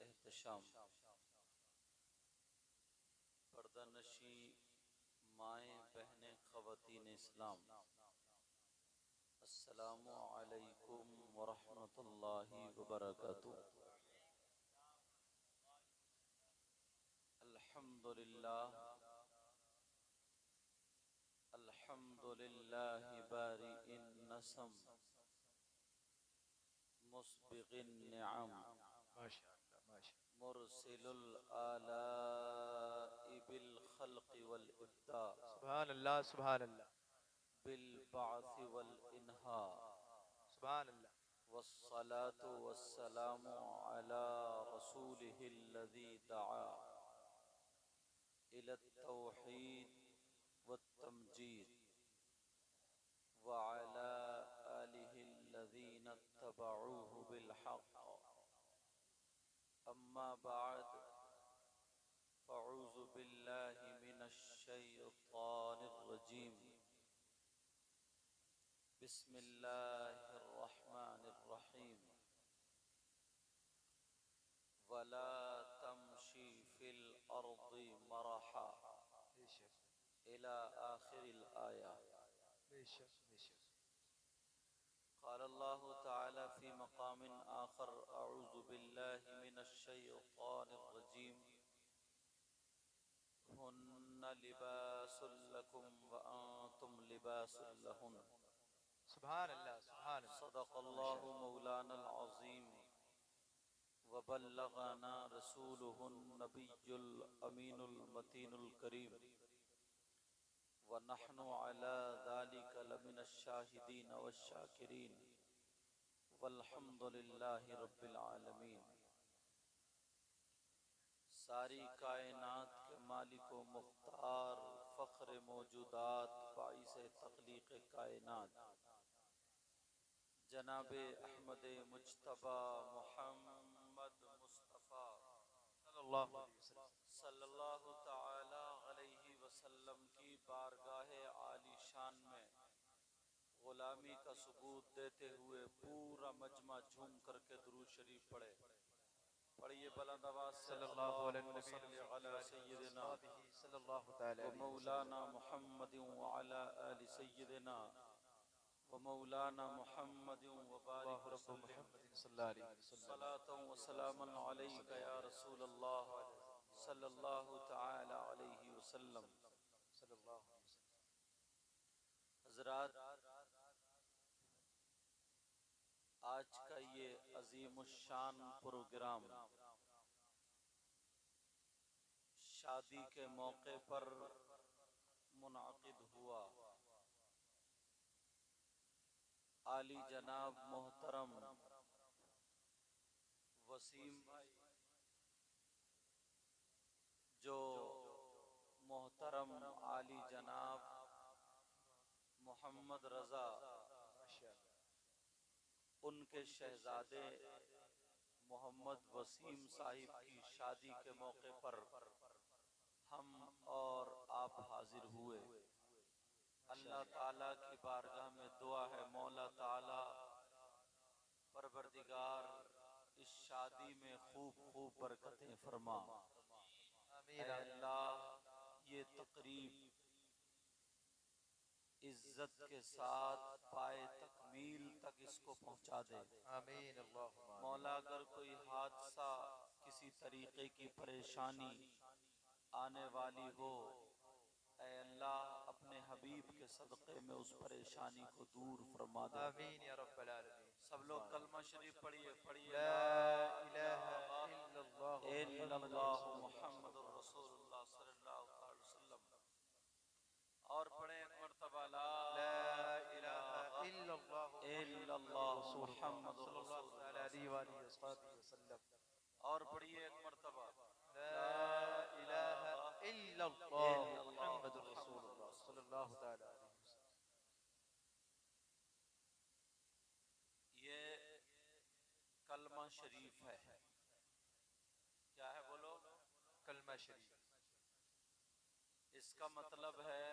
एहतशाम पर्दानशी माएँ बहनें ख़वातीन इस्लाम, अस्सलामु अलैकुम वरहमतुल्लाहि वबरकातुह। अल्हम्दुलिल्लाह अल्हम्दुलिल्लाहि बारिइन नसम मुस्बिगिन निअम माशाअल्लाह माशाअल्लाह। मुरसिलुल आलाई बिल खल्क़ि वल इब्दा सुभान अल्लाह सुभान अल्लाह बिल बाअस वल इन्हा सुभान अल्लाह। वस्सलातु वस्सलामु अला रसूलिहिल्लज़ी दआ इलत तौहीद वत्तमजीद व अला आलिहिल्लज़ीना इत्तबऊहु बिल हक़्क़। अम्मा बअद फ़अऊज़ु बिल्लाहि मिनश शैतानिर रजीम। बिस्मिल्लाहिर रहमानिर रहीम। वला तमशी फिल अर्दि मरहा बेशक इला आखिरिल आया। बेशक बेशक। क़ाल अल्लाहु तआला फ़ी मक़ामिन आख़र अऊज़ु बिल्लाहि मिनश शैतानिर रजीम। हुन्ना लिबासुल लकुम व अंतुम लिबासुल लहुन। सुभान अल्लाह सुभान अल्लाह। सदक़ल्लाहु मौलानल अज़ीम व बल्लग़ना रसूलुहुन नबियुल अमीनुल मतीनुल करीम व नहनु अला ज़ालिका लमिनश शाहिदीन वश्शाकिरीन वल्हम्दुलिल्लाहि रब्बिल आलमीन। सारी कायनात के मालिक व मुख्तार फ़ख्र मौजूदात बाइसे तख्लीक़ कायनात जनाबे अहमद मुज्तबा मुहम्मद मुस्तफ़ा सल्लल्लाहु तआला अलैहि वसल्लम की बारगाह आलीशान में गुलामी का सबूत देते हुए पूरा मजमा झूम करके दुरूद शरीफ पढ़े। पढ़िए बुलंद आवाज़ से सल्लल्लाहु अल्लाहुम्मा अलैहि सल्लि अला सय्यिदिना सल्लल्लाहु तआला व अलैहि मौलाना मुहम्मदिन व अला आलि सय्यिदिना व मौलाना मुहम्मदिन व बारिक अल्लाहु रब्बु वसल्लिम मुहम्मदिन सल्लल्लाहु अलैहि वसल्लम सलातन व सलामन अलैका या रसूलल्लाह सल्लल्लाहु तआला अलैहि वसल्लम। सल्लल्लाहु अलैहि वसल्लम। हज़रात, आज का ये अज़ीमुश्शान प्रोग्राम शादी के मौके पर मुनअक़िद हुआ। आली जनाब मोहतरम वसीम भाई, जो मोहतरम आली जनाब मोहम्मद रज़ा उनके शहजादे मोहम्मद वसीम साहिब की शादी के मौके पर हम और आप हाजिर हुए। अल्लाह ताला की बारगाह में दुआ है, मौला ताला परवरदिगार इस शादी में खूब खूब बरकतें फरमा। ऐ अल्लाह, ये तकरीब इज्जत के साथ पाए तकमील तक इसको पहुंचा दे। आमीन अल्लाहुम्मा आमीन। मौला, अगर कोई हादसा, किसी तरीके की परेशानी आने वाली हो, ऐ अल्लाह अपने हबीब के सदक़े में उस परेशानी को दूर फरमा दे। आमीन या रब्बल आलमीन। सब लोग कलमा शरीफ पढ़िए पढ़िए। ला ला इलाहा इलाहा इल्लल्लाहु मुहम्मदुर रसूलुल्लाह सल्लल्लाहु अलैहि वसल्लम। और पढ़े एक मर्तबा ला इलाहा इल्लल्लाहु मुहम्मदुर रसूलुल्लाह। और पढ़िए एक मर्तबा ला इलाहा इल्लल्लाह मुहम्मदुर रसूलुल्लाह सल्लल्लाहु तआला अलैहि वसल्लम। ये कलमा शरीफ है। क्या है बोलो? कलमा शरीफ। इसका मतलब है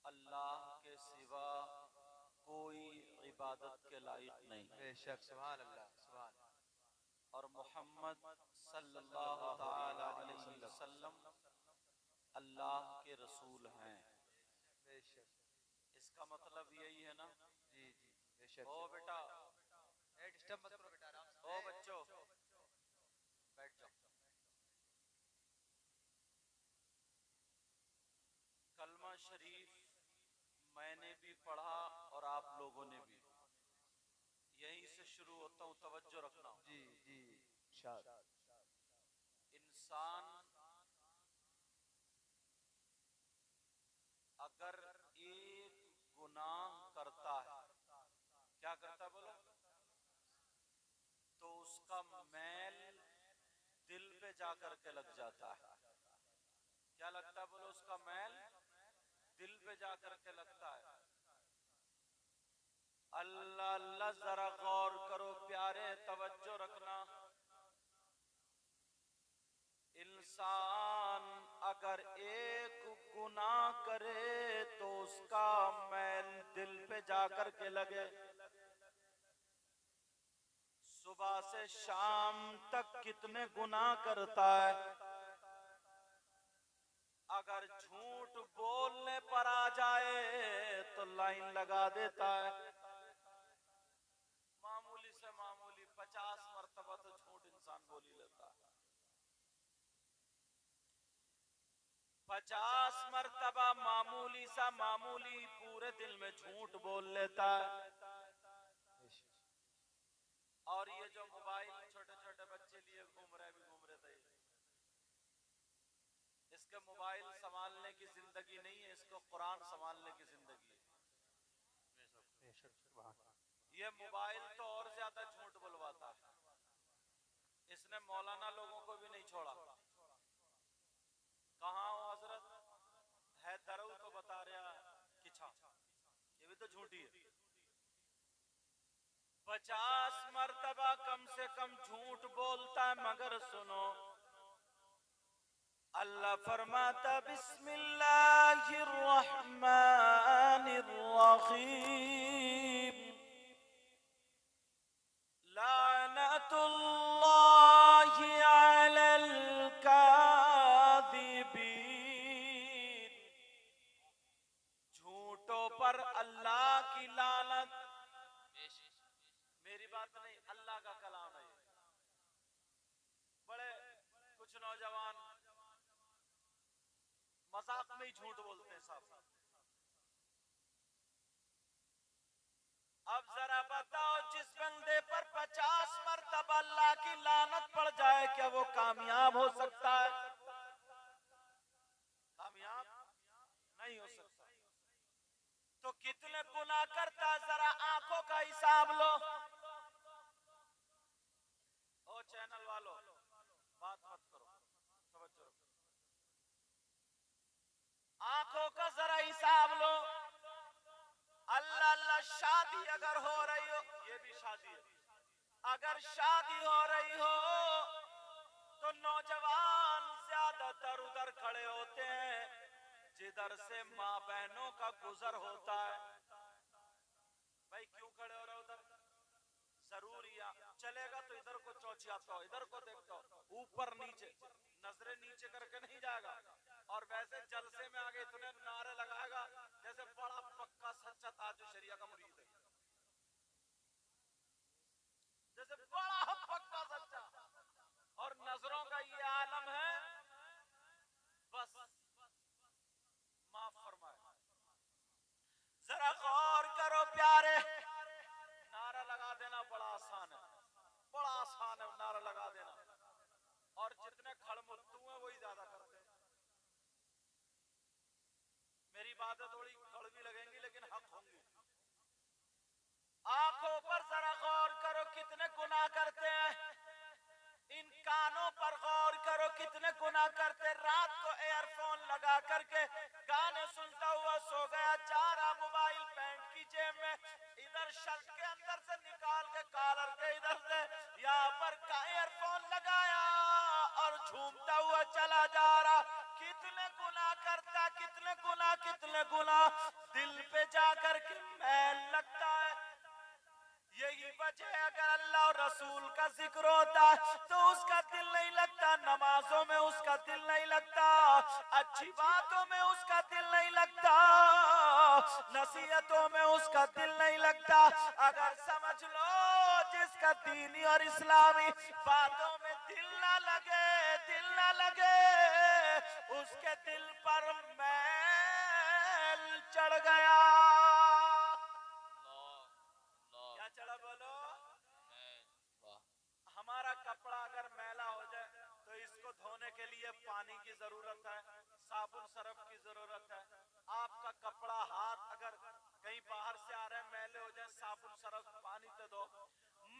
अल्लाह के सिवा कोई इबादत के लायक नहीं। बेशक सुभान अल्लाह सुभान। और मोहम्मद सल्लल्लाहु ताला अलैहि वसल्लम अल्लाह के रसूल हैं। बेशक। इसका मतलब यही है ना। जी जी बेशक। ओ बेटा, डिस्टर्ब मत करो बेटा, आराम से। ओ बच्चों बैठ जाओ। कलमा शरीफ मैंने भी पढ़ा और आप लोगों ने भी। यहीं से शुरू होता हूं, तवज्जो रखना। जी जी शाद। इंसान अगर एक गुनाह करता है, क्या करता है बोलो, तो उसका मैल दिल पे जाकर के लग जाता है। क्या लगता है बोलो, उसका मैल दिल पे जाकर के लगता है। अल्लाह अल्लाह, जरा गौर करो प्यारे, तवज्जो रखना। इंसान अगर एक गुनाह करे तो उसका मैल दिल पे जाकर के लगे। सुबह से शाम तक कितने गुनाह करता है। अगर झूठ बोलने पर आ जाए तो लाइन लगा देता है। मामूली से मामूली 50 मरतबा तो झूठ इंसान बोल ही लेता है। 50 मरतबा मामूली सा मामूली पूरे दिल में झूठ बोल लेता है। और ये जो मोबाइल छोटे छोटे बच्चे लिए घूम रहे, भी घूम रहे थे, इसके मोबाइल संभालने की जिंदगी नहीं है, इसको कुरान संभालने की जिंदगी है। ये मोबाइल तो और ज्यादा झूठ बुलवाता है। इसने मौलाना लोगों को भी नहीं छोड़ा। कहाँ हो हजरत, है दरऊ तो बता रहा किछा, ये भी तो झूठी है। 50 मरतबा कम से कम झूठ बोलता है। मगर सुनो, अल्लाह फरमाता बिस्मिल्लाहिर रहमानिर रहीम, लानतुल्लाहि अलल कादिबीन। झूठों पर अल्लाह की लानत। मेरी बात नहीं, अल्लाह का कलाम है। बड़े कुछ नौजवान मजाक में ही झूठ बोलते हैं साहब। अब जरा बताओ, जिस बंदे पर 50 मरतबा अल्लाह की लानत पड़ जाए, क्या वो कामयाब हो सकता है? कामयाब नहीं हो सकता। तो कितने गुनाह करता है, जरा आंखों का हिसाब लो। ओ चैनल वालों, बात मत करो, तवज्जो रखो। आंखों का जरा हिसाब लो। अल्लाह अल्लाह, शादी अगर हो रही हो, ये भी शादी है, अगर शादी हो रही हो तो नौजवान ज्यादातर उधर खड़े होते हैं जिधर से माँ बहनों का गुजर होता है। भाई क्यों खड़े हो रहे हो उधर? जरूरी चलेगा तो इधर को चौचियाता हो, इधर को देखता हो, ऊपर नीचे, नजरें नीचे करके नहीं जाएगा। और वैसे जलसे में आगे इतने नारे लगाएगा जैसे बड़ा पक्का सच्चा ताजो शरिया का मुरीद है, जैसे बड़ा पक्का सच्चा। और नजरों का ये आलम है, बस माफ फरमाए। जरा गौर करो प्यारे, नारा लगा देना बड़ा आसान है, बड़ा आसान है नारा लगा देना। और जितने खड़मुत्तू हैं वही ज्यादा करते हैं। मेरी बातें थोड़ी कड़वी लगेंगी लेकिन हक होंगी। आंखों पर जरा गौर करो, कितने गुनाह करते हैं। इन कानों पर गौर करो, कितने गुनाह करते। रात को एयरफोन लगा करके गाने सुनता हुआ सो गया, जा रहा मोबाइल पैंट की जेब में, इधर शर्ट के अंदर से निकाल के कॉलर के इधर से यहाँ पर का एयरफोन लगाया और झूमता हुआ चला जा रहा। कितने गुनाह करता, कितने गुनाह, कितने गुनाह। दिल पे जाकर के मैल लगता है। यही वजह, अगर अल्लाह और रसूल का जिक्र होता तो उसका दिल नहीं लगता, नमाजों में उसका दिल नहीं लगता, अच्छी बातों में उसका दिल नहीं लगता, नसीहतों में उसका दिल नहीं लगता। अगर समझ लो जिसका दीनी और इस्लामी बातों में दिल ना लगे उसके दिल पर मैल चढ़ गया। क्या चढ़ा बोलो? हमारा कपड़ा अगर मैला हो जाए तो इसको धोने के लिए पानी की जरूरत है, साबुन सरफ की जरूरत है। आपका कपड़ा हाथ अगर कहीं बाहर से आ रहे हैं मैले हो जाए, साबुन सरफ पानी से धो।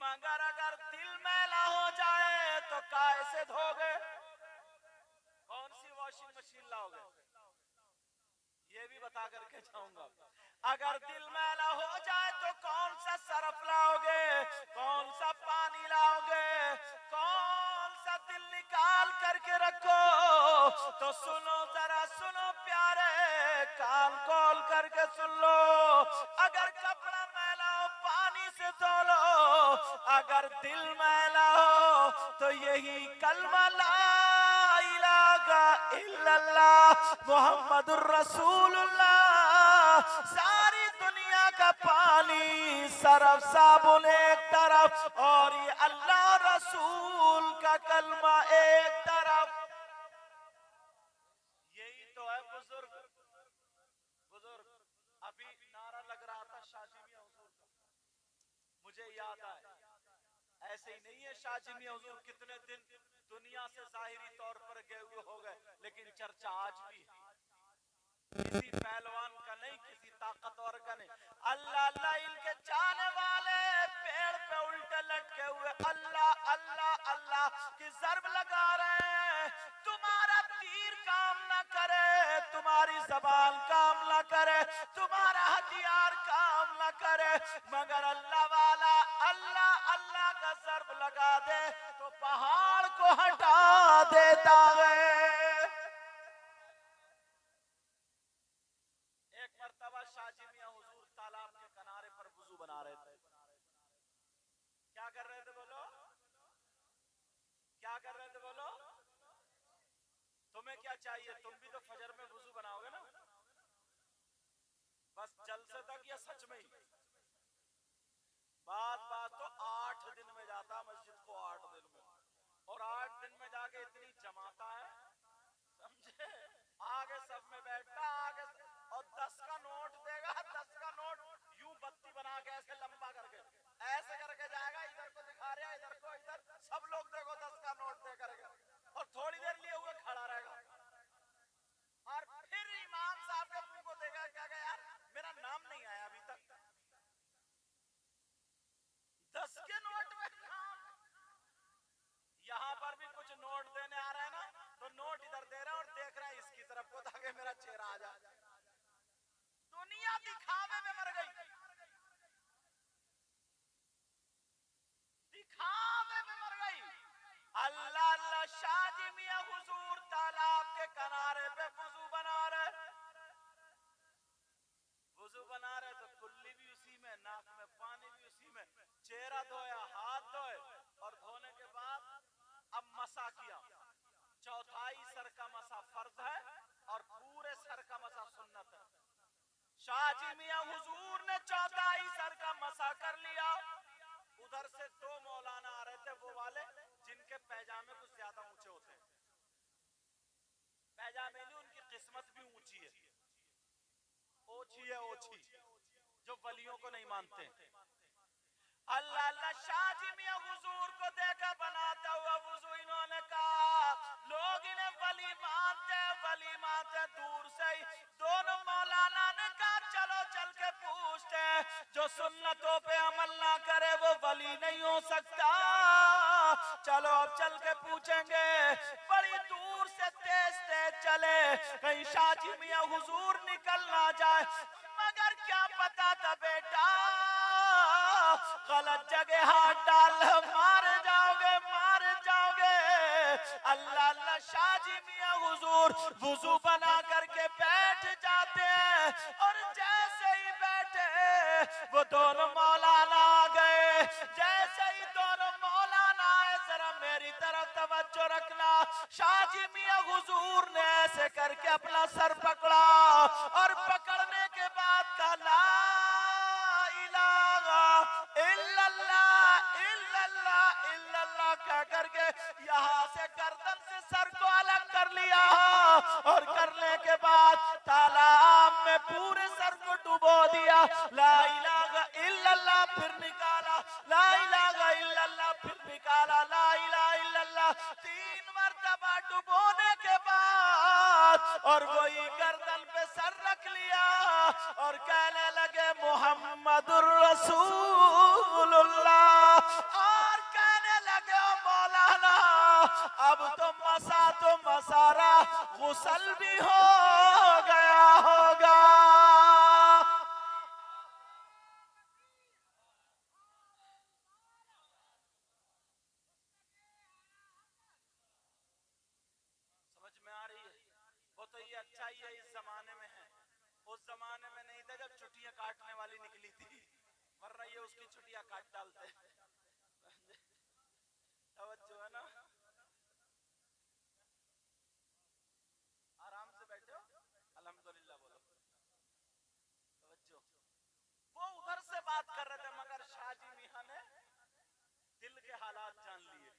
मगर अगर दिल मैला हो जाए तो कैसे धोगे? कौन सी वॉशिंग मशीन लाओगे? ये भी बता करके जाऊंगा। अगर दिल मैला हो जाए तो कौन सा सरफ लाओगे, कौन सा पानी लाओगे, कौन सा दिल निकाल करके रखो? तो सुनो जरा सुनो प्यारे, कान खोल करके सुन लो। अगर कपड़ा मैला हो पानी से धो लो, अगर दिल मैला हो तो यही कलमा ला इलाहा इल्लल्लाह मुहम्मदुर रसूलुल्लाह, सारी दुनिया का पानी सरफ साबुन एक तरफ और ये अल्लाह रसूल का कलमा एक तरफ। यही तो है बुजुर्ग। अभी नारा लग रहा था शाजी मियां हुजूर का, मुझे याद आया। ऐसे ही नहीं है शाजी मियां हुजूर कितने दिन दुनिया से जाहिरी तौर पर गए हुए हो गए, लेकिन चर्चा आज भी है। किसी पहलवान का नहीं, किसी ताकतवर का नहीं। अल्लाह अल्लाह इनके चाहने वाले पेड़ पे उल्टे लटके हुए अल्लाह अल्लाह अल्लाह की ज़र्ब लगा रहे हैं। तुम्हारा तीर काम ना करे, तुम्हारी ज़बान काम ना करे, तुम्हारा हथियार काम ना करे, मगर अल्लाह वाला अल्लाह अल्लाह का ज़र्ब लगा दे तो पहाड़ को हटा देता है। शाजी मियां हुजूर तालाब के किनारे पर वुजू बना रहे थे। क्या कर रहे थे बोलो? क्या कर रहे थे बोलो? तुम्हें क्या चाहिए? तुम भी तो फजर में वुजू बनाओगे ना? बस जलसे तक या सच में ही? बात तो 8 दिन में जाता मस्जिद को, 8 दिन में, और 8 दिन में जाके इतनी जमाता है, समझे? आगे सब में बैठता, आगे और 10 का नोट देगा, 10 का नोट यूं बत्ती बना के ऐसे लंबा करके ऐसे करके जाएगा, इधर को दिखा रहा है, इधर को, इधर सब लोग देखो 10 का नोट दे करके, और थोड़ी देर लिए हुए खड़ा रहेगा और फिर इमाम साहब के मुंह को देखा, क्या कहा यार मेरा नाम नहीं आया अभी तक, 10 के नोट में नाम। यहाँ पर भी कुछ नोट देने आ रहे हैं ना, तो नोट इधर दे रहे हैं और देख रहे हैं इसकी तरफ को ताकि मेरा चेहरा आ जाए। दुनिया दिखावे में मर गई, दिखावे में मर गई। अल्लाह अल्लाह शाजी मियां हुजूर तालाब के किनारे पे वुजू बना रहे तो कुल्ली भी उसी में, नाक में पानी भी उसी में, चेहरा धोया, हाथ धोए, और धोने के बाद अब मसा किया। चौथाई सर का मसा फर्ज है और पूरे सर का मसा सुन्नत है। शाजी मियां हुजूर ने चौथाई सर का मसा कर लिया। उधर से 2 मौलाना आ रहे थे, वो वाले जिनके पैजामे कुछ ज्यादा ऊंचे होते हैं, पैजामे नहीं, उनकी किस्मत भी ऊंची है, ओछी है, ओछी, जो वलियों को नहीं मानते। अल्लाह अल्लाह शाजी मियां हुजूर को देखा बनाता हुआ वुजू, इन्होंने कहा लोग इन्हें वली मानते दूर से ही। दोनों मौलाना ने कहा चलो चल के पूछते हैं, जो सुन्नतों पे अमल ना करे वो वली नहीं हो सकता। चलो अब चल के पूछेंगे। बड़ी दूर से तेज तेज चले, कहीं शाजी मियां हुजूर निकल ना जाए, मगर क्या पता था बेटा गलत जगह हाथ डाल मार जाओगे। अल्लाह अल्लाह शाजी मियां हुजूर वुजू बना करके बैठ जाते हैं, और जैसे ही बैठे वो दोनों मौलाना आ गए। जैसे ही दोनों तरफ तवज्जो रखना। शाहजी मियां हुजूर ने ऐसे करके अपना सर पकड़ा और पकड़ने के बाद कहा ला इलाहा इल्लल्लाह इल्लल्लाह इल्लल्लाह कह करके यहाँ से गर्दन से सर को अलग कर लिया और करने के बाद तालाब में पूरे सर को डुबो दिया। ला इलाहा इल्लल्लाह फिर निकाला, ला इलाहा इल्लल्लाह फिर निकाला, ला इलाहा इल्लल्लाह 3 मरतबा डुबोने के बाद और वही गर्दन पे सर रख लिया और कहने लगे मोहम्मदुर रसूलुल्लाह और कहने लगे ओ मौलाना अब तो मसारा गुसल भी हो गया होगा। समझ में आ रही है? वो तो ये अच्छा ही है इस जमाने में है, उस जमाने में नहीं था जब छुट्टियां काटने वाली निकली थी, वरना ये उसकी छुट्टियां काट डालते। तवज्जो है ना, आराम से बैठो, अल्हम्दुलिल्लाह बोलो। तवज्जो, वो उधर से बात कर रहे थे मगर शाहजी मियां ने दिल के हालात जान लिए,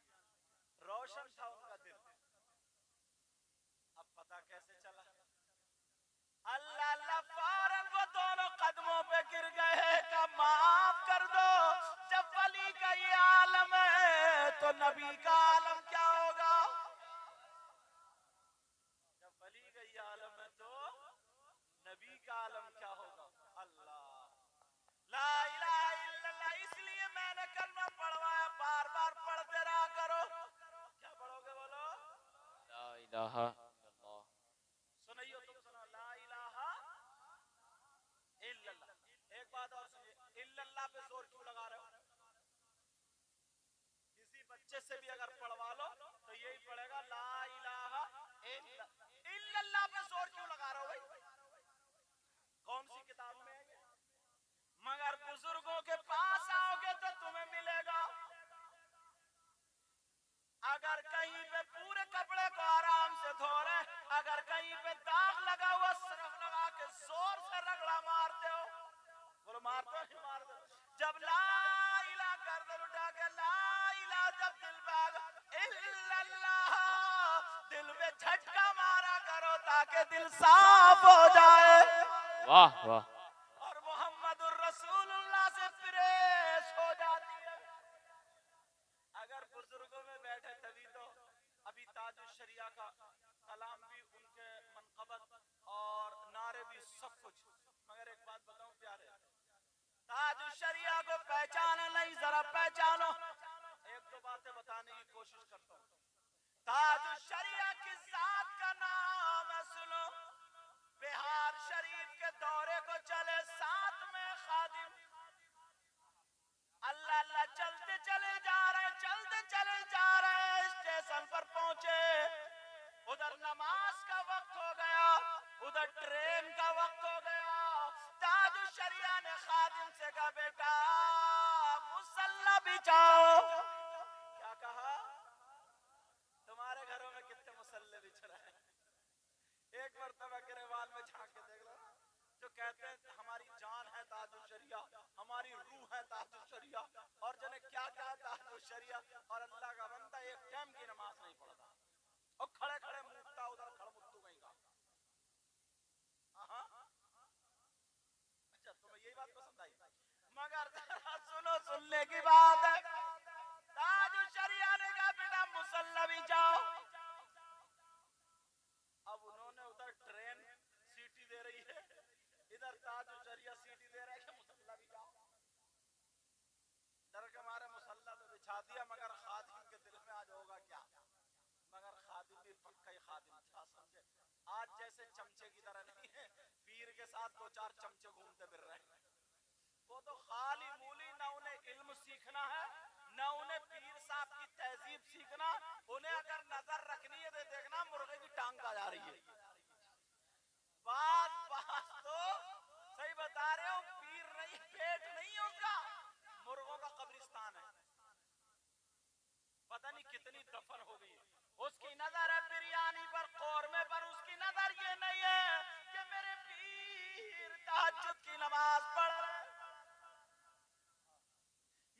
रोशन था उनका दिल। अब पता कैसे चला? अल्लाह अल्लाह फौरन वो दोनों कदमों पे गिर गए का माफ कर दो। जब वली का ये आलम है तो नबी का आलम क्या होगा? जब वली का ये आलम है तो नबी का आलम क्या होगा? अल्लाह ला इलाहा इल्लल्लाह। इसलिए मैंने कलमा पढ़वाया, बार बार पढ़ते रहा करो। क्या पढ़ोगे बोलो? ला इलाहा इल्लल्लाह। सुनियो तुम सुनो, ला इलाहा इल्लल्लाह। एक बात और सुनिए, इल्लल्लाह पे जोर क्यों लगा रहे हो? किसी बच्चे से भी अगर पढ़वा लो तो यही पढ़ेगा ला इलाहा इल्लल्लाह पे जोर क्यों लगा रहे हो भाई? कौन सी किताब में है ये? मगर बुजुर्गों के पास आओगे तो तुम्हें मिलेगा। अगर कहीं पे पूरे कपड़े को आराम से धो रहे, अगर कहीं पे दाग लगा हुआ सरफ लगा के जोर से रगड़ा मारते हो, बोलो मारते हो नहीं मारते? जब ला इलाहा गर्दन उठा के ला इलाहा जब दिल पे आ गया इल्लल्लाह, दिल पे झटका मारा करो ताकि दिल साफ हो जाए। वाह वाह। और मोहम्मदुर रसूलुल्लाह से फ्रेश हो जाती है। अगर बुजुर्गों में बैठे तभी तो अभी ताजुश शरिया का कलाम भी उनके मनकबत और नारे भी सब कुछ। मगर एक बात बताऊं प्यारे, ताजुश शरिया को पहचाने नहीं, जरा पहचानो। एक दो बातें बताने की कोशिश करता हूँ। ताजुश शरिया किस जात का नाम है सुनो। बिहार शरीफ के दौरे को चले, साथ में खादिम, अल्लाह अल्लाह चलते चले जा रहे, चलते चले जा रहे, स्टेशन पर पहुंचे, उधर नमाज का वक्त हो गया, उधर ट्रेन का वक्त हो गया। ताजुश शरिया ने खादिम से कहा बेटा मुसल्ला बिछाओ। क्या कहा? तुम्हारे घरों में कितने मुसल्ले बिछ रहे हैं? एक मरतबा गिरवाल में झांक के देख लो, जो कहते हैं हमारी जान है ताजुश शरिया, हमारी रूह है ताजुश शरिया, और जने क्या क्या ताजुश शरिया, और अल्लाह का बंदा एक टाइम की नमाज नहीं पढ़ता और खड़े खड़े मुक्ता उधर खड़मुत्तू गई का। अच्छा तुम्हें यही बात पसंद आई? मगर सुनो, सुनने की बात है। ताजुश शरिया ने कहा बेटा मुसल्ला भी जाओ। अब उन्होंने उधर ट्रेन सीटी दे रही है, इधर ताजुश शरिया सीटी दे रहा है कि मुसल्ला भी जाओ। डर के मारे मुसल्ला तो बिछा दिया, मगर खादिम के दिल में आज होगा क्या? मगर खादिम भी पक्का ही खादिम था, समझे? आज जैसे चमचे की तरह नहीं है, पीर के साथ 2-4 चमचे घूमते फिर रहे हैं। वो तो खाली मूली, ना उन्हें इल्म सीखना है, ना उन्हें पीर साहब की तहजीब सीखना। उन्हें अगर नजर रखनी है तो देखना मुर्गे की टांग आ जा रही है। बात तो सही बता रहे हो, पीर नहीं, पेट नहीं होगा, मुर्गों का कब्रिस्तान है। पता नहीं कितनी दफन हो गई है। उसकी नजर है बिरयानी पर, कौरमे पर, उसकी नजर ये नहीं है कि मेरे पीर तहज्जुद की नमाज पढ़ रहे,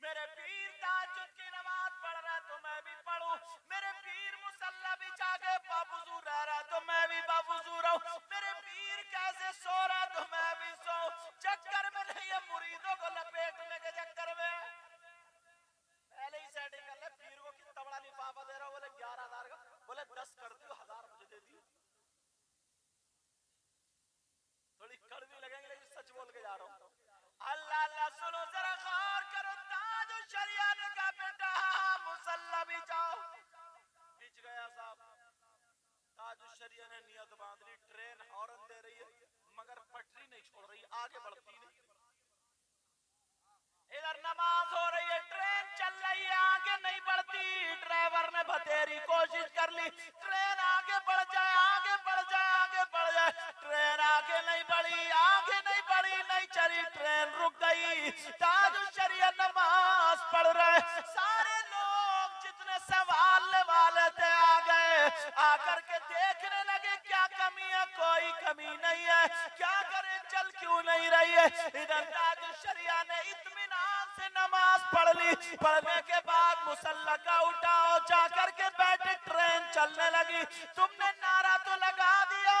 मेरे पीर तहज्जुद की नमाज पढ़ रहे तो मैं भी पढ़ूं, मेरे पीर मुसल्ला बिछा के बावुजू रह रहा तो मैं भी बावुजू रहूं, मेरे पीर कैसे सो रहा तो मैं भी सो। चक्कर में नहीं है मुरीदों को लपेटने के चक्कर में, पहले ही सेटिंग कर ले। पीर को कितना बड़ा लिफाफा दे रहा हो, बोले 11,000 का, बोले 10 कर दियो, 1000 मुझे दे दियो। थोड़ी कड़वी लगेंगे लेकिन सच बोल के जा रहा हूँ। अल्लाह अल्लाह सुनो जरा गौर करो, ताज शरिया ने कहा बेटा मुसल्ला बिछाओ, बिछ गया साहब। ताज शरिया ने नियत बांध ली, ट्रेन हॉर्न दे रही है मगर पटरी नहीं छोड़ रही, आगे बढ़ती नहीं। इधर नमाज हो रही है, ट्रेन चल रही है, आगे नहीं बढ़ती। ड्राइवर ने बतेरी कोशिश कर ली, ट्रेन आगे बढ़ जाए, आगे बढ़ जाए, आगे बढ़ जाए, ट्रेन आगे नहीं बढ़ी, आगे नहीं बढ़ी, नहीं चली, ट्रेन रुक गई। ताजुशरिया नमाज पढ़ रहे, सारे लोग जितने सवाल वाले थे आ गए, आकर के देखने लगे क्या कमी है, कोई कमी नहीं है, क्या करे चल क्यों नहीं रही है। इधर ताजुशरिया ने इत्मीनान से नमाज पढ़ ली, पढ़ने के बाद मुसल्ला का उठाओ, जाकर के बैठे, ट्रेन चलने लगी। तुमने नारा तो लगा दिया,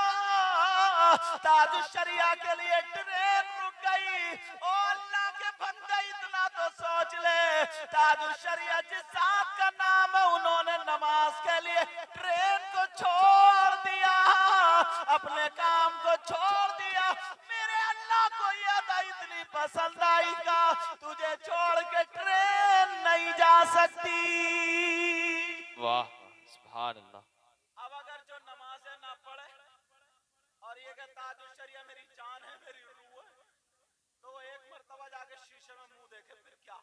ताजुशरिया के लिए ट्रेन रुक गई। ओ अल्लाह के बंदे इतना तो सोच ले, ताजुशरिया जिस साहब का नाम है उन्होंने नमाज के लिए ट्रेन को छोड़ दिया, अपने काम को छोड़ दिया। मेरे अल्लाह को ये अदा इतनी पसंद आई का तुझे छोड़ के ट्रेन नहीं जा सकती। वाह सुभान अल्लाह। अब अगर जो नमाजें ना पढ़े और ये कहता ताजुशरिया मेरी जान है, मेरी रूह है, तो वो एक मर्तबा जाके शीशे में मुंह देखे फिर क्या।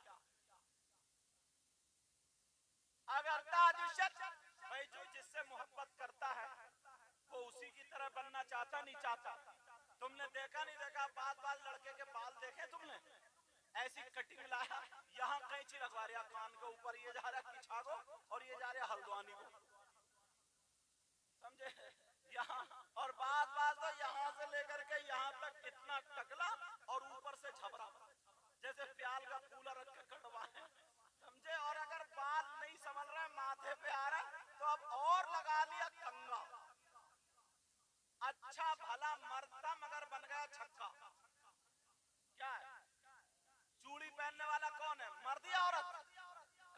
अगर ताजुशरिया भाई जो जिससे मोहब्बत करता है वो उसी की तरह बनना चाहता नहीं चाहता। तुमने देखा नहीं देखा, बात बात लड़के के बाल देखे तुमने, ऐसी कटिंग लाया, यहाँ कैंची लगवा रहा कान के ऊपर, ये जा रहा किछा को और ये जा रहा हल्द्वानी को, समझे यहाँ, और बात बात तो यहाँ से लेकर के यहाँ तक इतना टकला और ऊपर से झबरा, जैसे प्याल का फूला रख के कटवाए, समझे। और अगर बाल नहीं संभल रहा, माथे पे आ रहा तो अब और लगा लिया कंगा। अच्छा भला मर्द था मगर बन गया छक्का। क्या है, चूड़ी पहनने वाला कौन है, मर्द या औरत?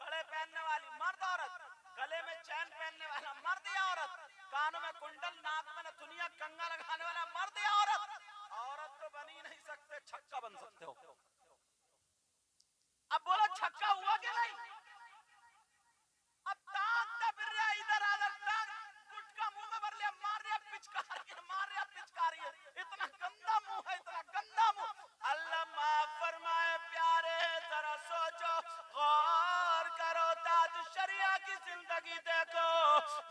कड़े पहनने वाली मर्द औरत, गले में चैन पहनने वाला मर्द या औरत, कानों में कुंडल, नाक में नथुनिया, कंगा लगाने वाला मर्द या औरत? औरत तो बन ही नहीं सकते, छक्का बन सकते हो। अब बोलो छक्का हुआ कि नहीं? अब ताकता फिर रहा इधर आधर, ताक गुटका मुंह में भर लिया, मार रहा पिचकारी है, मार रहा पिचकारी है, इतना गंदा मुंह है, इतना गंदा मुंह। अल्लाह माफ फरमाए प्यारे, जरा सोचो गौर करो, ताजुशरिया की जिंदगी देखो।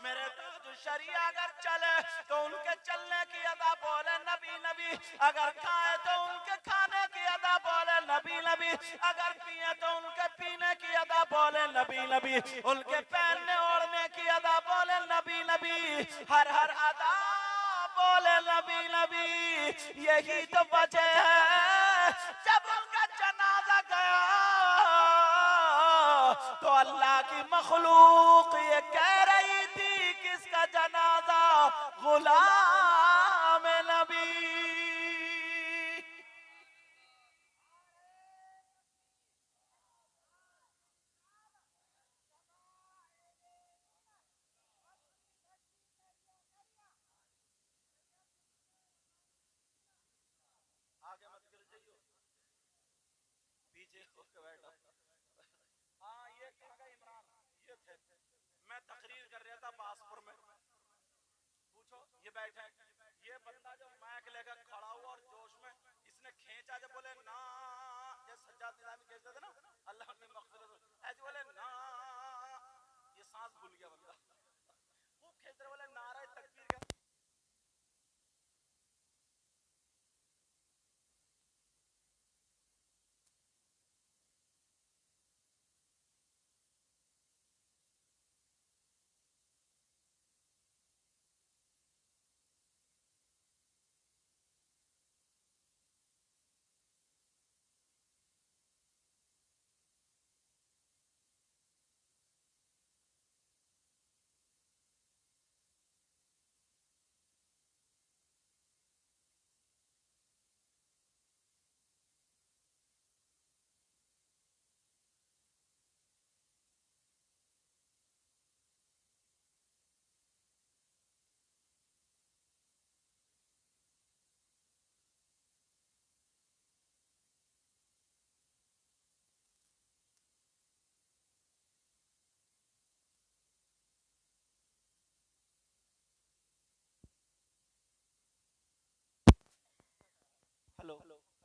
मेरे ताजुशरिया अगर चले तो उनके चलने की अदा बोले नबी नबी, अगर खाए तो उनके खाने की अदा बोले नबी नबी, अगर पिए तो उनके पीने की अदा बोले नबी नबी, उनके पहनने ओढ़ने की अदा बोले नबी नबी, हर हर अदा बोले नबी नबी। यही तो वजह है जब उनका जनाजा गया तो अल्लाह की मखलूक ये कह रही थी किसका जनाजा, गुलाम नबी। आगे मत गिर जाइयो, पीछे होके बैठो। हाँ ये कहा इमरान, ये थे, मैं तकरीर कर रहा था बासपुर में, पूछो ये बैठे, ये बंदा जो माइक लेकर खड़ा हुआ और जोश में इसने खींचा, जब बोले ना, जैसे सज्जाद निजामी कहते थे ना अल्लाह ने मग़फ़िरत, ऐसे बोले ना, ये सांस भूल गया बंदा, वो खींच रहे, बोले नारा तकबीर का।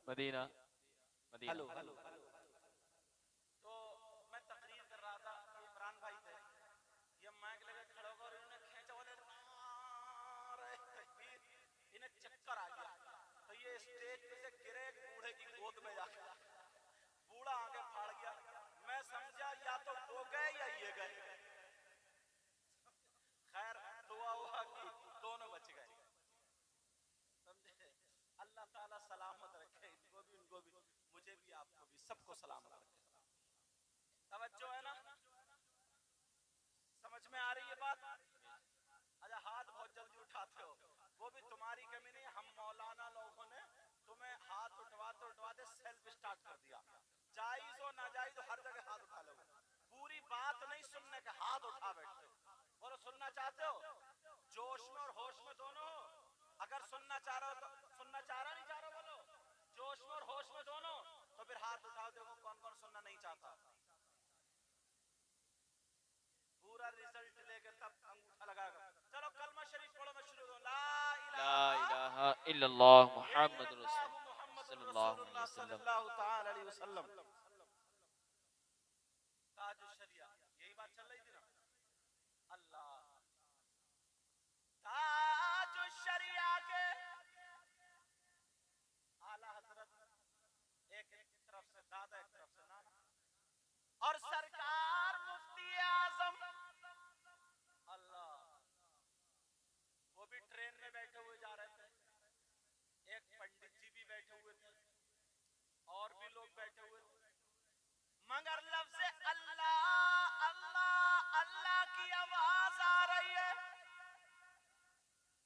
Medina Medina. हेलो। तो मैं तकरीर कर रहा था, ये इमरान भाई थे, ये माइक लगा खड़े होकर और इन्होंने खींचा बोले नारे तकबीर, इन्हें चक्कर आ गया। तो ये स्टेज पे से गिरे एक बूढ़े की गोद में जाके, बूढ़ा आगे फाड़ गया। मैं समझा या तो वो गए या ये गए। खैर दुआ हुआ कि दोनों बच गए। समझे? अल्लाह ताला सलामत रखे इनको भी, उनको भी, मुझे भी, आपको भी, सबको सलामत रखे। तवज्जो है ना? समझ में आ रही है बात? अच्छा, हाथ बहुत जल्दी उठाते हो, वो भी तुम्हारी कमी नहीं। हम मौलाना लोगों ने तुम्हें हाथ उठवाते उठवाते सेल्फ स्टार्ट कर दिया। जायज हो नाजायज हो हर जगह हाथ उठा लोगे, पूरी बात नहीं सुनने के हाथ उठा बैठते हो। बोलो सुनना चाहते हो? जोश में और होश में दोनों हो। अगर सुनना चाह रहे हो तो सुनना चाह रहा नहीं चाह रहा, बोलो जोश में और होश में दोनों, तो फिर हाथ उठाओ, देखो कौन कौन सुनना नहीं चाहता। पूरा रिजल्ट लेके तब अंगूठा लगाएगा। चलो कलमा शरीफ पढ़ो, मैं शुरू करूं। ला ला इलाहा इलाहा इल्लल्लाह मुहम्मदुर इल्लल्लाहु रसूलुल्लाह मुहम्मदुर सल्लल्लाहु अलैहि रसूलुल्लाह वसल्लम। सल्लल्लाहु ताला अलैहि वसल्लम। ताजुश शरिया, यही बात चल रही थी ना? अल्लाह ताजुश शरिया के आला हजरत, एक तरफ से दादा एक तरफ से नाना, और सरकार मुफ्ती आजम, अल्लाह, वो भी ट्रेन में बैठे हुए जा रहे थे। एक पंडित जी भी बैठे हुए थे और भी लोग बैठे हुए थे, मगर लफ्ज़ अल्लाह अल्लाह अल्लाह की आवाज आ रही है।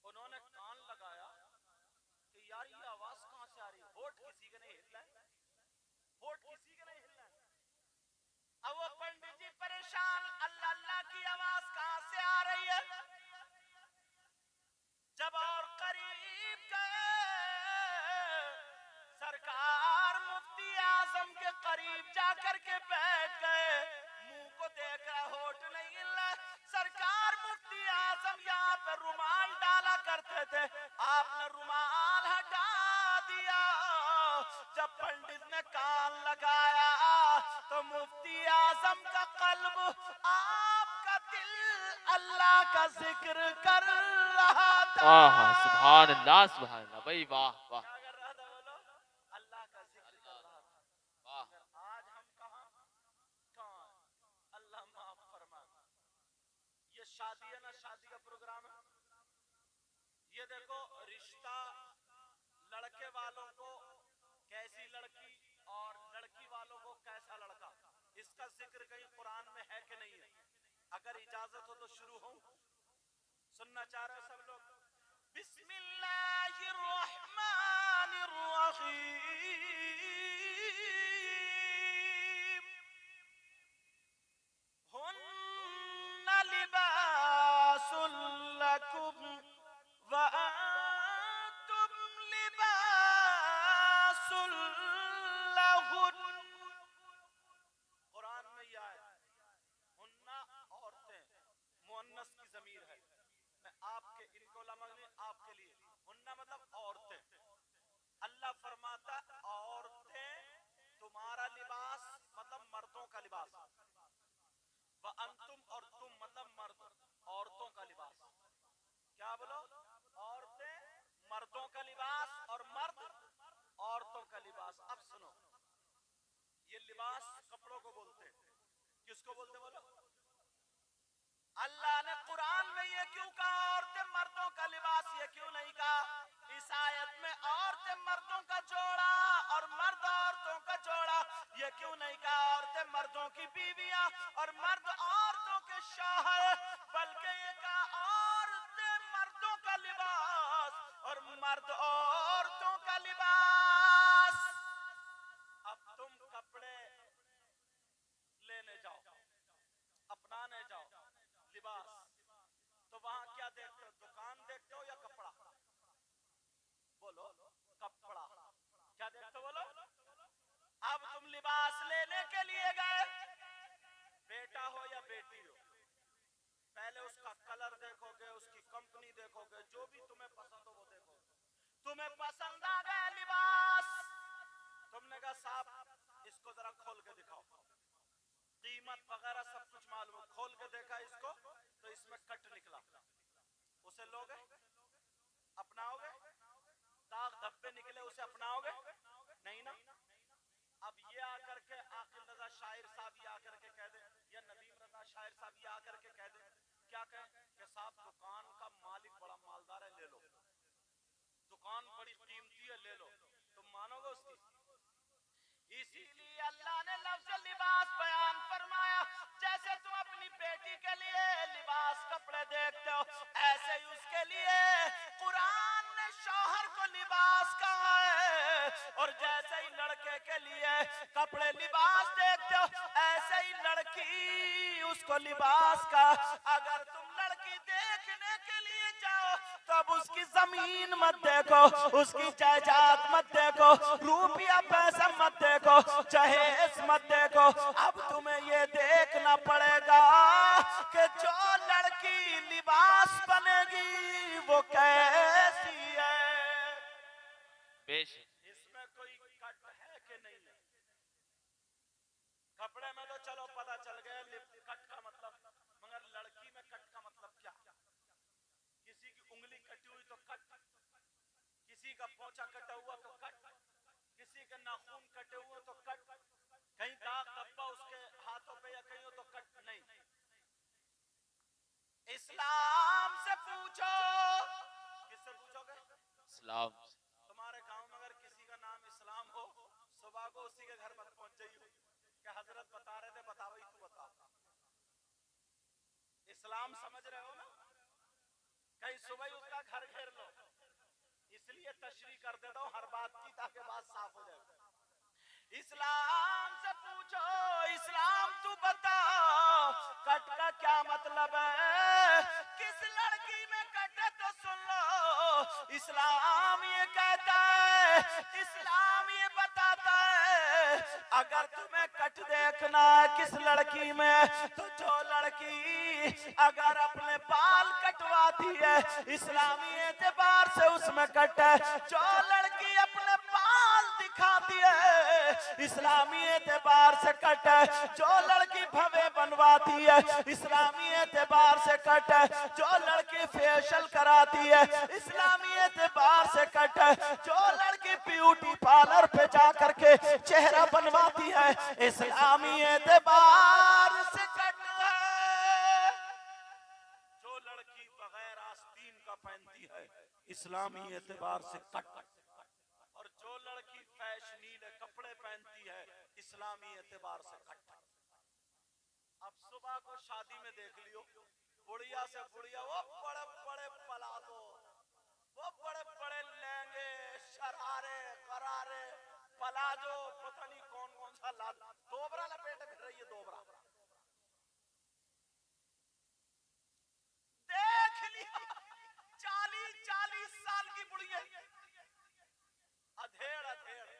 उन्होंने कान लगाया कि यार ये आवाज कहां से आ रही है? होठ किसी के नहीं हिल रहा है, होठ किसी के नहीं हिल रहा है। अब वो पंडित जी परेशान, अल्लाह अल्लाह की आवाज कहां से आ रही है? जब और करीब गए, सरकार मुफ्ती आजम के करीब जाकर के बैठ गए। मुंह को देख रहा, होठ नहीं हिल रहा। सरकार मुफ्ती आजम यहाँ पे रुमाल डाला करते थे, आपने रुमाल हटा दिया। जब पंडित ने कान लगाया तो मुफ्ती आजम का कल्ब, आपका दिल अल्लाह का जिक्र कर रहा था। आहा सुभान अल्लाह भाई, वाह वाह क्या कर रहा था? बोलो अल्लाह का जिक्र कर रहा था। वाह। मगर आज हम कहां कहां? अल्लाह माफ फरमा। ये शादी है ना, शादी का प्रोग्राम है। ये देखो रिश्ता, लड़के वालों को कैसी लड़की और लड़की वालों को कैसा लड़का, इसका जिक्र कहीं कुरान में है कि नहीं है? अगर इजाजत हो तो शुरू हो। सुनना चाह रहे सब लोग? बिस्मिल्लाहिर रहमानिर रहीम। हुन्ना लिबासुल लकुम व अंतुम लिबासुल लहुन। कुरान में यह है, हुन्ना औरतें, मुअन्नस की ज़मीर है। मैं आपके, इनको लमने आपके लिए, हुन्ना मतलब औरतें। अल्लाह फरमाता औरतें तुम्हारा लिबास मतलब मर्दों का लिबास, व अंतुम और तुम मतलब मर्द, औरतों का लिबास। क्या बोलो? औरतें मर्दों का लिबास और मर्द औरतों का लिबास। अब सुनो, ये लिबास कपड़ों को बोलते हैं। किसको बोलते बोलो? अल्लाह ने कुरान में ये क्यों कहा औरतें मर्दों का लिबास? ये क्यों नहीं कहा? इस आयत में औरतें मर्दों का जोड़ा और मर्द औरतों का जोड़ा, ये क्यों नहीं कहा औरतें मर्दों की बीवियां और मर्द औरतों के शौहर? बल्कि ये कहा औरतें मर्दों का लिबास और मर्द औरतों का लिबास। अब तुम कपड़े लेने जाओ, अपनाने जाओ लिबास, तो वहां क्या देखते हो? दुकान देखते हो या कपड़ा? बोलो कपड़ा। क्या देखते हो? बोलो। अब तुम लिबास लेने के लिए गए, बेटा हो या बेटी हो, पहले उसका कलर देखोगे, उसकी कंपनी देखोगे, जो भी तुम्हें पसंद हो वो देखोगे। तुम्हें पसंद आ गया लिबास, कहा साहब इसको जरा खोल के दिखाओ, कीमत वगैरह सब कुछ मालूम। खोल के देखा इसको तो इसमें कट निकला। उसे लोगे, अपनाओगे? दाग धब्बे निकले, उसे अपनाओगे? नहीं ना। अब ये आकर के आकिल रजा शायर साहब ये आकर के कह दे, या नदीम रजा शायर साहब ये आकर के कह दे, क्या कहें कि साहब दुकान का मालिक बड़ा मालदार है, ले लो, दुकान बड़ी कीमती है, ले लो, तुम मानोगे उसकी? इसीलिए अल्लाह ने लफ्ज़ लिबास बयान फरमाया। जैसे तुम अपनी बेटी के लिए लिबास कपड़े देखते हो, ऐसे ही उसके लिए कुरान ने शौहर को लिबास कहा है। और जैसे ही लड़के के लिए कपड़े लिबास देखते हो, ऐसे ही लड़की उसको लिबास का। अगर तुम लड़की देखने के लिए जाओ तो अब उसकी जमीन मत देखो, उसकी जायदाद मत देखो, रुपया पैसा मत देखो, जहेज मत देखो। अब तुम्हें ये देखना पड़ेगा कि जो लड़की लिबास बनेगी वो कैसी है। इसमें कोई कट है कि नहीं है? कपड़े में तो चलो पता चल गया कट का मतलब, मगर लड़की में कट का मतलब क्या? किसी की उंगली कटी हुई तो कट, किसी का पोंछा कटा हुआ तो कट, किसी के नाखून कटे हुए तो कट, कहीं दाग धब्बा उसके हाथों पे या कहीं हो तो कट नहीं। इस्लाम से पूछो। किससे पूछोगे? इस्लाम। तुम्हारे गांव में अगर किसी का नाम इस्लाम हो, सुबह को उसी के घर मत पहुंच जाइए कि हजरत बता रहे थे, बता भाई तू बता। इस्लाम समझ रहे हो ना? कहीं सुबह उसका घर घेर लो। इसलिए तशरीह कर देता हूँ हर बात की, ताकि बात साफ हो जाए। इस्लाम से पूछो, इस्लाम तू बता कट का क्या मतलब है? किस लड़की में कटे तो सुन लो। इस्लाम ये कहता है, इस्लाम ये बताता है, अगर तुम्हें कट देखना है किस लड़की में, तो जो लड़की अगर अपने बाल कटवाती है इस्लामी एतबार से उसमें कट है। जो लड़की अपने बाल दिखाती है इस्लामी एतबार से कट है। जो लड़की भवे बनवाती है इस्लामी एतबार से कट है। जो लड़की फेशियल कराती है इस्लामी एतबार से कट है। जो लड़की ब्यूटी पार्लर पे जा करके चेहरा बनवाती है इस्लामी एतबार से कट है। जो लड़की बगैर आस्तीन का पहनती है इस्लामी एतबार से कट, और जो लड़की फैशनीले कपड़े पहनती है इस्लामी एतबार से कट। अब सुबह को शादी में देख लियो, बुढ़िया से बुढ़िया, वो बड़े बड़े पलाजो, वो बड़े बड़े लहंगे, शरारे करारे पलाजो, पता नहीं कौन कौन सा लाल दोबरा लपेटे फिर रही है। दोबरा देख लिया, 40-40 साल की बुढ़िया, अधेड़ अधेड़,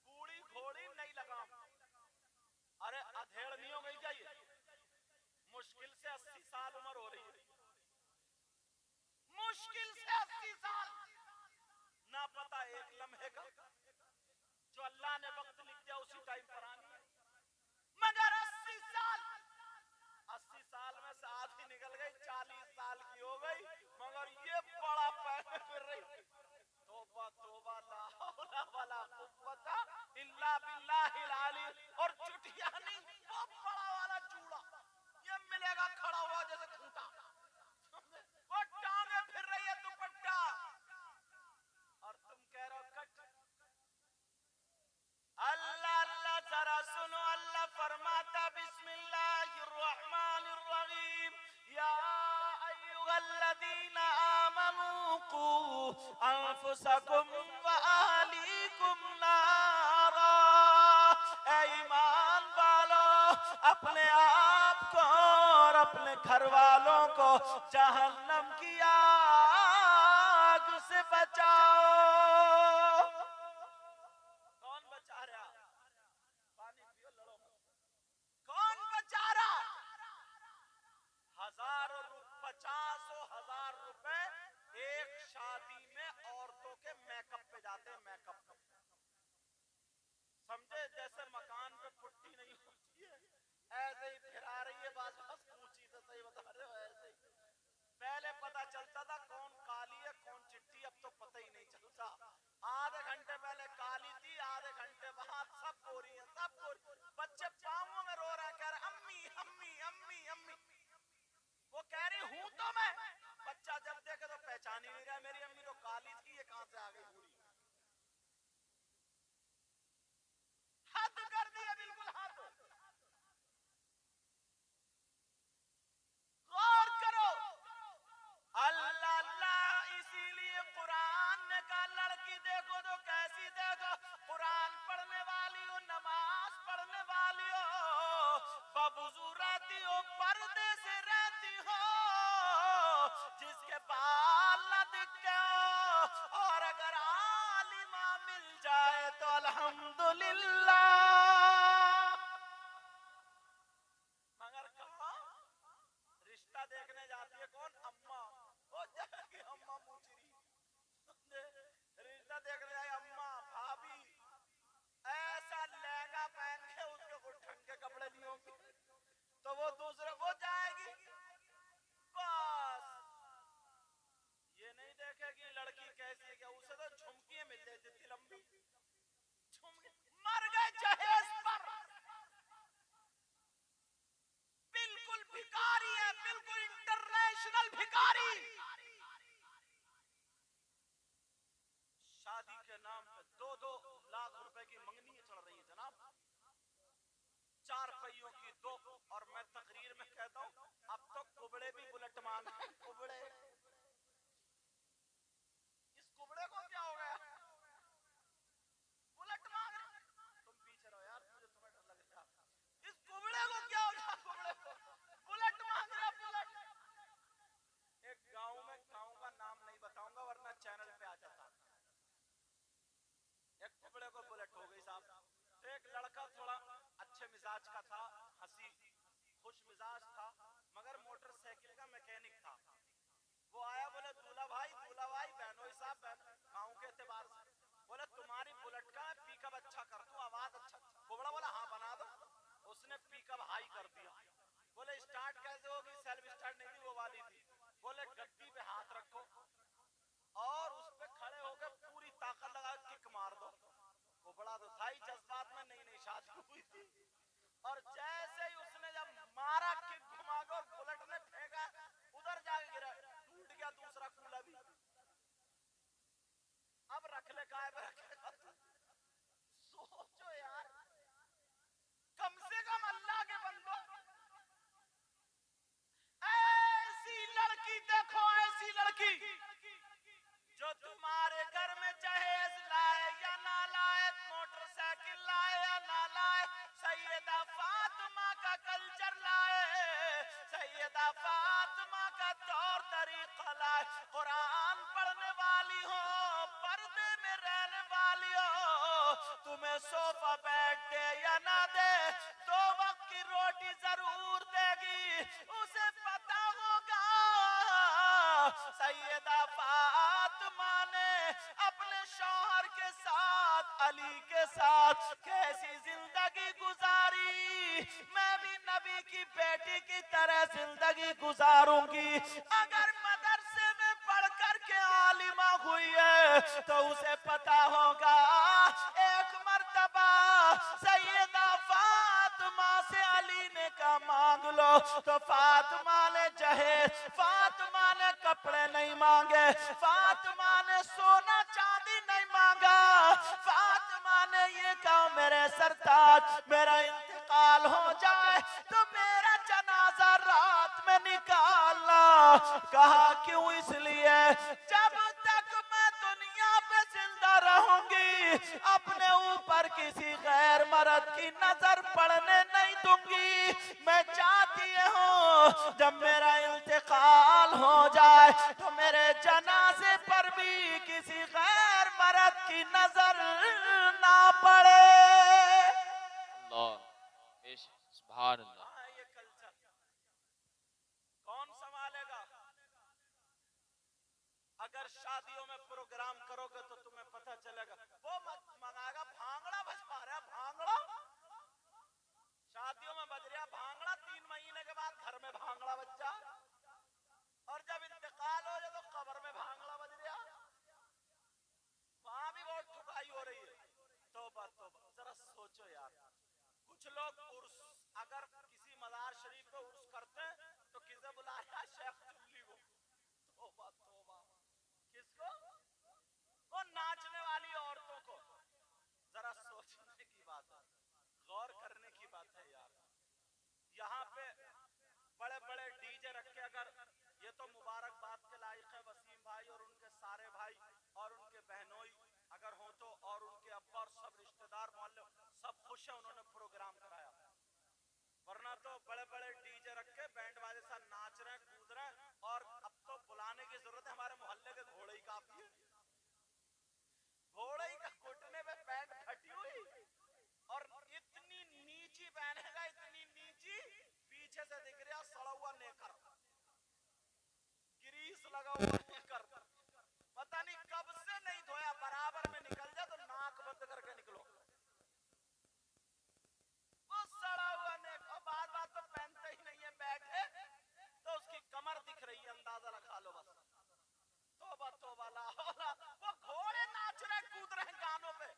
बूढ़ी घोड़ी नहीं लगाम। अरे अधेड़ नहीं हो गई क्या ये? मुश्किल से 80 साल उम्र हो रही है, मुश्किल से 80 साल। ना पता एक लम्हे का जो अल्लाह ने वक्त लिख दिया उसी टाइम पर आनी है, मगर 80 साल, 80 साल में से आधी निकल गई, 40 साल की हो गई, मगर ये बड़ा पहने फिर रही। तौबा तौबा, ला हौला वला कुव्वता इल्ला बिल्लाहिल अली। और चुटिया नहीं, वो बड़ा वाला चूड़ा ये मिलेगा खड़ा हुआ जैसे खूंटा, वो टांगे फिर रही है दुपट्टा, और तुम कह रहे हो कट। अल्लाह अल्लाह जरा सुनो, अल्लाह फरमाता बिस्मिल्लाहिर्रहमानिर्रहीम, या अय्युहल्लज़ीना आमनू कू अनफुसकुम व अहलीकुम नारा। ऐ ईमान वालो, अपने आप को और अपने घर वालों को जहन्नम की आग से बचाओ। कौन बचा रहा? पानी पियो, लड़ो। कौन बचा रहा? 50,000 रुपए एक शादी में औरतों के मेकअप पे जाते हैं, मेकअप पे। समझे, जैसे मकान पे पुट्टी नहीं होती है ऐसे ही फिरा रही है बात, बस ऊंची से, सही बता रहे हो, ऐसे ही। पहले पता चलता था कौन काली है कौन चिट्टी, अब तो पता ही नहीं चलता। आधे घंटे पहले काली थी, आधे घंटे बाद सब गोरी है, सब गोरी। बच्चे पाँवों में रो रहे, कह रहे अम्मी अम्मी अम्मी अम्मी। वो कह रही हूं तो मैं, बच्चा जब देखे तो पहचान ही नहीं रहा, मेरी अम्मी तो काली थी, ये कहां से आ गई बूढ़ी। हद कर दिया, बिल्कुल हद। गौर करो, अल्लाह अल्लाह, इसीलिए कुरान ने कहा लड़की देखो तो कैसी देखो, कुरान पढ़ने वाली हो, नमाज पढ़ने वाली हो, बबुजू रहती हो, पर्दे से रहती हो, जिसके बाल न दिखे हो, और अगर आलिमा मिल जाए तो अल्हम्दुलिल्लाह। मगर कहा रिश्ता देखने जाती है कौन, अम्मा, वो जाएगी अम्मा मुचरी, रिश्ता देखने जाए अम्मा भाभी, ऐसा लहंगा पहन के उसके उठन के कपड़े लिए होंगे, तो वो दूसरे वो जाएगी। बस ये नहीं देखेगी लड़की कैसी है, क्या उसे तो झुमकी मिल जाए जितनी लंबी झुमकी। मर गए जहेज पर, बिल्कुल भिखारी है, बिल्कुल इंटरनेशनल भिखारी। शादी के नाम पे 2-2 लाख रुपए की मंगनी चढ़ रही है जनाब, 4 पहियों की 2। और मैं तकरीर में कहता हूँ अब तो कुबड़े भी बुलेट मांग रहे हैं, कुबड़े। इस कुबड़े को क्या हो गया, बुलेट मांग रहे। तुम पीछे रहो यार, मुझे तुम्हें डर लग रहा है। इस कुबड़े को क्या हो गया, कुबड़े को बुलेट मांग रहा, बुलेट। एक गांव में, गांव का नाम नहीं बताऊंगा वरना चैनल पे आ जाता, एक कुबड़े को बुलेट हो गई साहब। तो एक लड़का थोड़ा अच्छे मिजाज का था, हंसी खुश मिजाज था, मगर मोटरसाइकिल का मैकेनिक था। वो आया, बोले दूल्हा भाई बहनोई साहब, गाँव के एतबार से बोले तुम्हारी बुलेट का पिकअप अच्छा कर दूं, आवाज अच्छा। कुबड़ा बोला हाँ बना दो। उसने पिकअप हाई कर दिया। बोले स्टार्ट कैसे होगी, सेल्फ स्टार्ट नहीं थी, वो वाली थी। बोले गद्दी पे हाथ रखो और उस पे खड़े होकर पूरी ताकत लगा किक मार दो। वो बड़ा तो था ही जज्बात में, नई नई शादी हुई थी। और जैसे ही उसने जब मारा किक घुमा के, बुलेट ने फेंका उधर जाके गिरा, टूट गया दूसरा कूला भी। अब रख ले काय पे रखेगा तू, सोचो यार, कम से कम अल्लाह के बंदो, ऐसी लड़की देखो, ऐसी लड़की जो तुम्हारे घर में जहेज लाए या ना लाए, मोटरसाइकिल लाए या ना लाए, सैयदा फातिमा का कल्चर लाए, सैयदा फातिमा का तौर तरीका लाए, कुरान पढ़ने वाली हो, पर्दे में रहने वाली हो, तुम्हें सोफा बेड दे या ना दे, 2 वक्त की रोटी जरूर देगी, उसे पता होगा सैयदा फातिमा ने अपने शौहर के साथ, अली के साथ कैसी जिंदगी गुजारी। मैं भी नबी की बेटी की तरह जिंदगी गुजारूंगी। अगर मदरसे में पढ़ कर के आलिमा हुई है तो उसे पता होगा एक मर्तबा सैयदा फातिमा से अली ने कहा मांग लो, तो फातिमा ने जहेज, फातिमा ने कपड़े नहीं मांगे, फातिमा ने सोना चांदी नहीं मांगा, फातिमा ने ये कहा मेरे सरताज मेरा इंतकाल हो जाए तो मेरा जनाजा रात में निकालना। कहा क्यों, इसलिए जब तक मैं दुनिया पे जिंदा रहूंगी अपने ऊपर किसी गैर मर्द की नजर पड़ने नहीं दूंगी। मैं चाहती हूँ जब मेरा इंतकाल हो जाए तो मेरे जनाजे पर भी किसी गैर मर्द की नजर ना पड़े। सुभान अल्लाह। ये कल्चर कौन संभालेगा? अगर शादियों में प्रोग्राम करोगे तो तुम्हें पता चलेगा। वो मंगाएगा भांगड़ा बजवा रहा रहा भांगड़ा, शादियों में बज रहा भांगड़ा, 3 महीने के बाद घर में भांगड़ा बज जा, और जब इंतकाल हो जाए तो कब्र में भांगड़ा बज रहा, वहां भी बहुत ठुकाई हो रही है। तौबा तौबा, जरा सोचो यार, कुछ लोग उर्स, अगर किसी मजार शरीफ पे उर्स करते हैं तो किसे बुलाया? शेख चुल्ली को। तौबा तौबा, किसको? वो नाचने वाली औरतों को। जरा सोचने की बात है, गौर करने की बात है यार। यहाँ पे बड़े बड़े डीजे रखे, अगर ये तो मुबारकबाद के लायक है वसीम भाई और उनके सारे भाई और उनके बहनोई अगर हो तो, और उनके अब्बा और सब रिश्तेदार मोहल्ले सब खुश है, उन्होंने प्रोग्राम कराया, वरना तो बड़े बड़े डीजे रखे बैंड वाले साथ नाच रहे हैं, कूद रहे हैं, और अब तो बुलाने की जरूरत है, हमारे मोहल्ले के घोड़े ही काफी है, घोड़े का घुटने पे पैंट फटी हुई और इतनी नीची पहनेगा, इतनी नीची, पीछे से दिख रहा सड़ा हुआ नेकर, ग्रीस लगा हुआ नेकर, पता नहीं कब से नहीं धोया, बराबर में निकल जाए तो नाक बंद करके निकलो, वो सड़ा हुआ नेकर। बात बात तो पहनते ही नहीं है, बैठे तो उसकी कमर दिख रही है, अंदाजा लगा लो बस। तौबा तौबा, ला हौला, वो घोड़े नाच रहे कूद रहे गानों पे,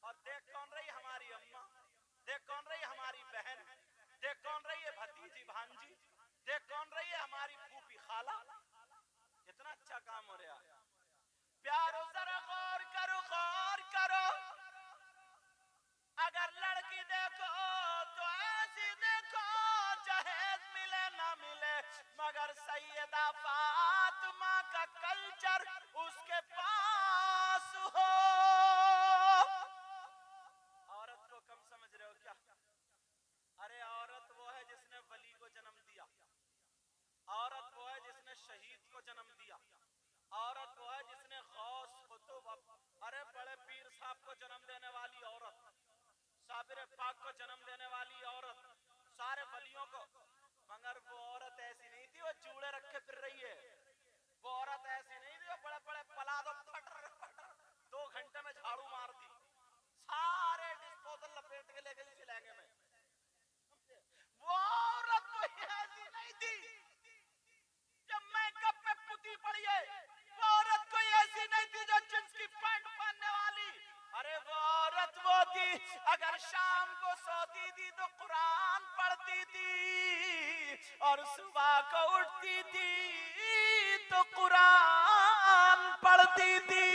और देख कौन रही? हमारी अम्मा, देख कौन रही? हमारी बहन, देख कौन रही है? भतीजी भांजी, देख कौन रही है? हमारी फूफी खाला। कितना अच्छा काम हो रहा है। प्यारो जरा गौर करो, गौर करो, अगर लड़की देखो तो ऐसी देखो जहेज मिले ना मिले, मगर सैयदा फातिमा का कल्चर उसके पास हो। औरत को कम समझ रहे हो क्या? अरे औरत वो है जिसने वली को जन्म दिया, औरत वो है जिसने शहीद को जन्म दिया, औरत वो है जिसने गौस कुतुब, अरे बड़े पीर साहब को जन्म देने वाली औरत, साबिर पाक को जन्म देने वाली औरत, सारे वलियों को। मगर वो औरत ऐसी नहीं थी वो जूड़े रखे फिर रही है, वो औरत ऐसी नहीं थी वो बड़े बड़े पलादो फटर फटर 2 घंटे में झाड़ू मार दी, सारे डिस्पोजल लपेट के ले गई उसी लहंगे में। वो औरत कोई ऐसी नहीं थी जब मेकअप पे पुती पड़ी है, वो औरत कोई ऐसी नहीं थी जो जींस की पैंट पहनने वाली, अरे वो औरत वो थी अगर शाम को सोती थी तो कुरान पढ़ती थी, और सुबह को उठती थी तो कुरान पढ़ती थी।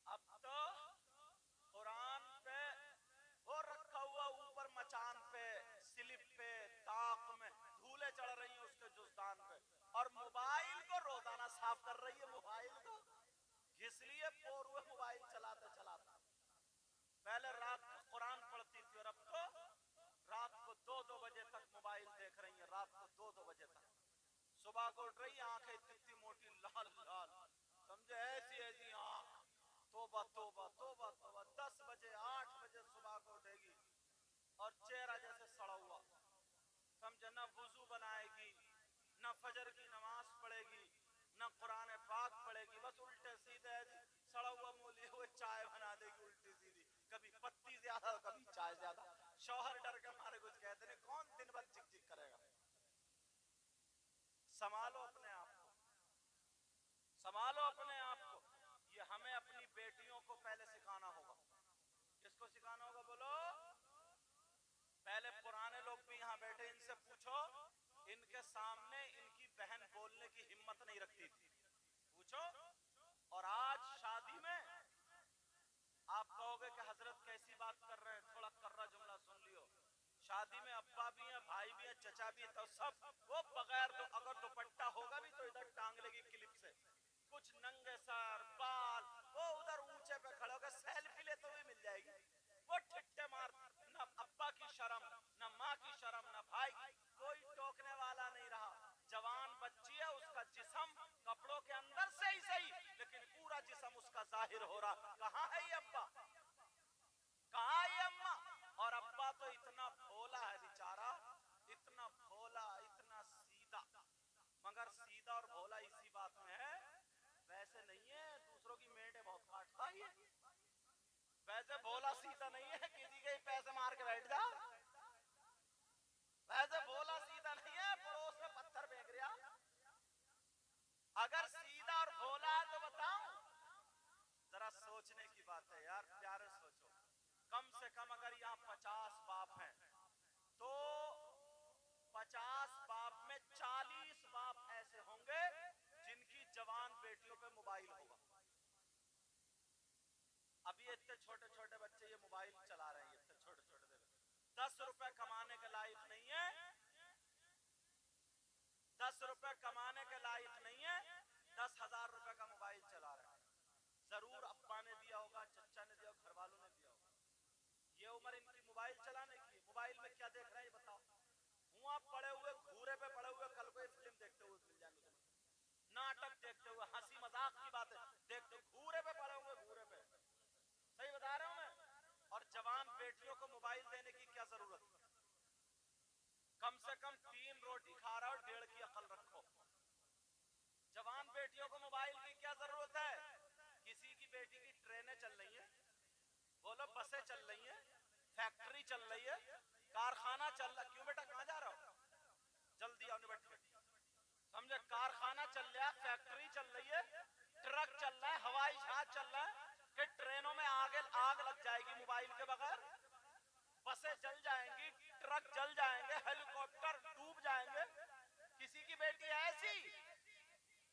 अब तो कुरान पे वो रखा हुआ ऊपर मचान पे, स्लिप पे, ताक में धूले चढ़ रही हैं उसके जुस्तान पे, और मोबाइल को रोजाना साफ कर रही है, मोबाइल को इसलिए पोर हुए मोबाइल चलाते चलाते। पहले रात को कुरान पढ़ती थी और अब तो रात को 2-2 बजे तक मोबाइल देख रही है, रात को 2-2 बजे तक। सुबह को उठ रही आंखें इतनी मोटी लाल लाल, समझे, ऐसी ऐसी आंख। तौबा तौबा तौबा तौबा, 10 बजे 8 बजे सुबह को उठेगी और चेहरा जैसे सड़ा हुआ, समझे, ना वुजू बनाएगी, ना फजर की नमाज पढ़ेगी, ना कुरान पाक पढ़ेगी, बस उल्टे सीधे सड़ा हुआ मुंह लिए हुए चाय बना देगी उल्टी सीधी, कभी पत्ती ज्यादा कभी चाय ज्यादा। शौहर डर के मारे कुछ कहते नहीं, कौन दिन भर चिक चिक करेगा। संभालो अपने आप को, संभालो अपने आप को। ये हमें अपनी बेटियों को पहले सिखाना होगा। किसको सिखाना होगा बोलो? पहले पुराने लोग भी यहाँ बैठे, इनसे पूछो, इनके सामने इनकी बहन बोलने की हिम्मत नहीं रखती थी, पूछो। और आज शादी में आप कहोगे कि हजरत कैसी बात कर रहे हैं, थोड़ा कर्रा जुमला सुन लियो। शादी में अब्बा भी है, भाई भी है, चचा भी है, तो सब वो बगैर तो अगर दुपट्टा होगा भी तो इधर टांग लेगी क्लिप से, कुछ नंगे सर बाल, वो उधर ऊंचे पे खड़े होकर सेल्फी लेते हुए मिल जाएगी, वो ठिट्ठे मार, ना अब्बा की शर्म, ना माँ की शर्म, ना भाई, कोई टोकने वाला नहीं रहा। जवान बच्ची है, उसका जिस्म कपड़ों के अंदर से ही सही, लेकिन पूरा जिस्म उसका जाहिर हो रहा। कहाँ है ये अब्बा, कहाँ है ये अम्मा? और अब्बा तो इतना भोला है बेचारा, वैसे भोला सीधा नहीं है, किसी के पैसे मार के बैठ जा। वैसे भोला सीधा नहीं है, पड़ोस में पत्थर फेंक रहा। अगर सीधा और भोला है तो बताऊं, जरा सोचने की बात है यार प्यारे, सोचो। कम से कम अगर यहाँ 50 बाप हैं तो 50 बाप में 40 बाप ऐसे होंगे जिनकी जवान बेटियों पे मोबाइल होगा। अभी इतने छोटे छोटे बच्चे ये मोबाइल चला रहे हैं, इतने छोटे छोटे, 10 रुपए कमाने के लायक नहीं है, 10 रुपए कमाने के लायक नहीं है, 10,000 रुपए का मोबाइल चला रहे हैं। जरूर अब्बा ने दिया होगा, चचा ने दिया, घर वालों ने दिया होगा। ये उम्र इनकी मोबाइल चलाने की। मोबाइल में क्या देख रहे हैं ये बताओ? मुंह पड़े हुए, घूरे पे पड़े हुए, कल कोई फिल्म देखते हुए मिल जाएंगे, नाटक देखते हुए, हंसी मजाक की बातें देखते, घूरे पे पड़े हुए, घूरे पे। सही बता रहा हूं मैं। और जवान बेटियों को मोबाइल देने की क्या जरूरत? कम से कम 3 रोटी खा रहा हो, 1.5 की अकल रखो। जवान बेटियों को मोबाइल की क्या जरूरत है? किसी की बेटी की ट्रेनें चल रही है, बोलो बसें चल रही है, फैक्ट्री चल रही है, कारखाना चल रहा। क्यों बेटा कहां जा रहा हो? जल्दी आओ, बैठ के समझे। कारखाना चल रहा है, फैक्ट्री चल रही है, ट्रक चल रहा है, हवाई जहाज चल रहा है कि ट्रेनों में आग लग जाएगी मोबाइल के बगैर, बसें जल जाएंगी, ट्रक जल जाएंगे, हेलीकॉप्टर डूब जाएंगे। किसी की बेटी ऐसी?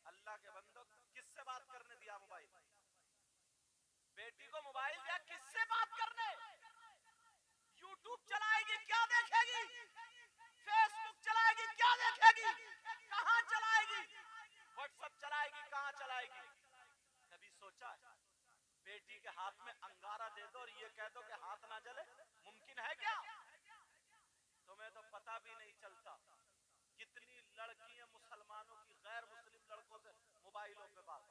अल्लाह के बंदो, किससे बात करने दिया मोबाइल? बेटी को मोबाइल दिया किससे बात करने? यूट्यूब चलाएगी, क्या देखेगी? फेसबुक चलाएगी, क्या देखेगी? कहां चलाएगी? व्हाट्सएप चलाएगी, कहां चलाएगी? कभी सोचा है? बेटी के हाथ में अंगारा दे दो और ये कह दो कि हाथ ना जले, मुमकिन है क्या? तुम्हें तो पता भी नहीं चलता कितनी लड़कियां मुसलमानों की गैर मुस्लिम लड़कों से मोबाइलों पे बात,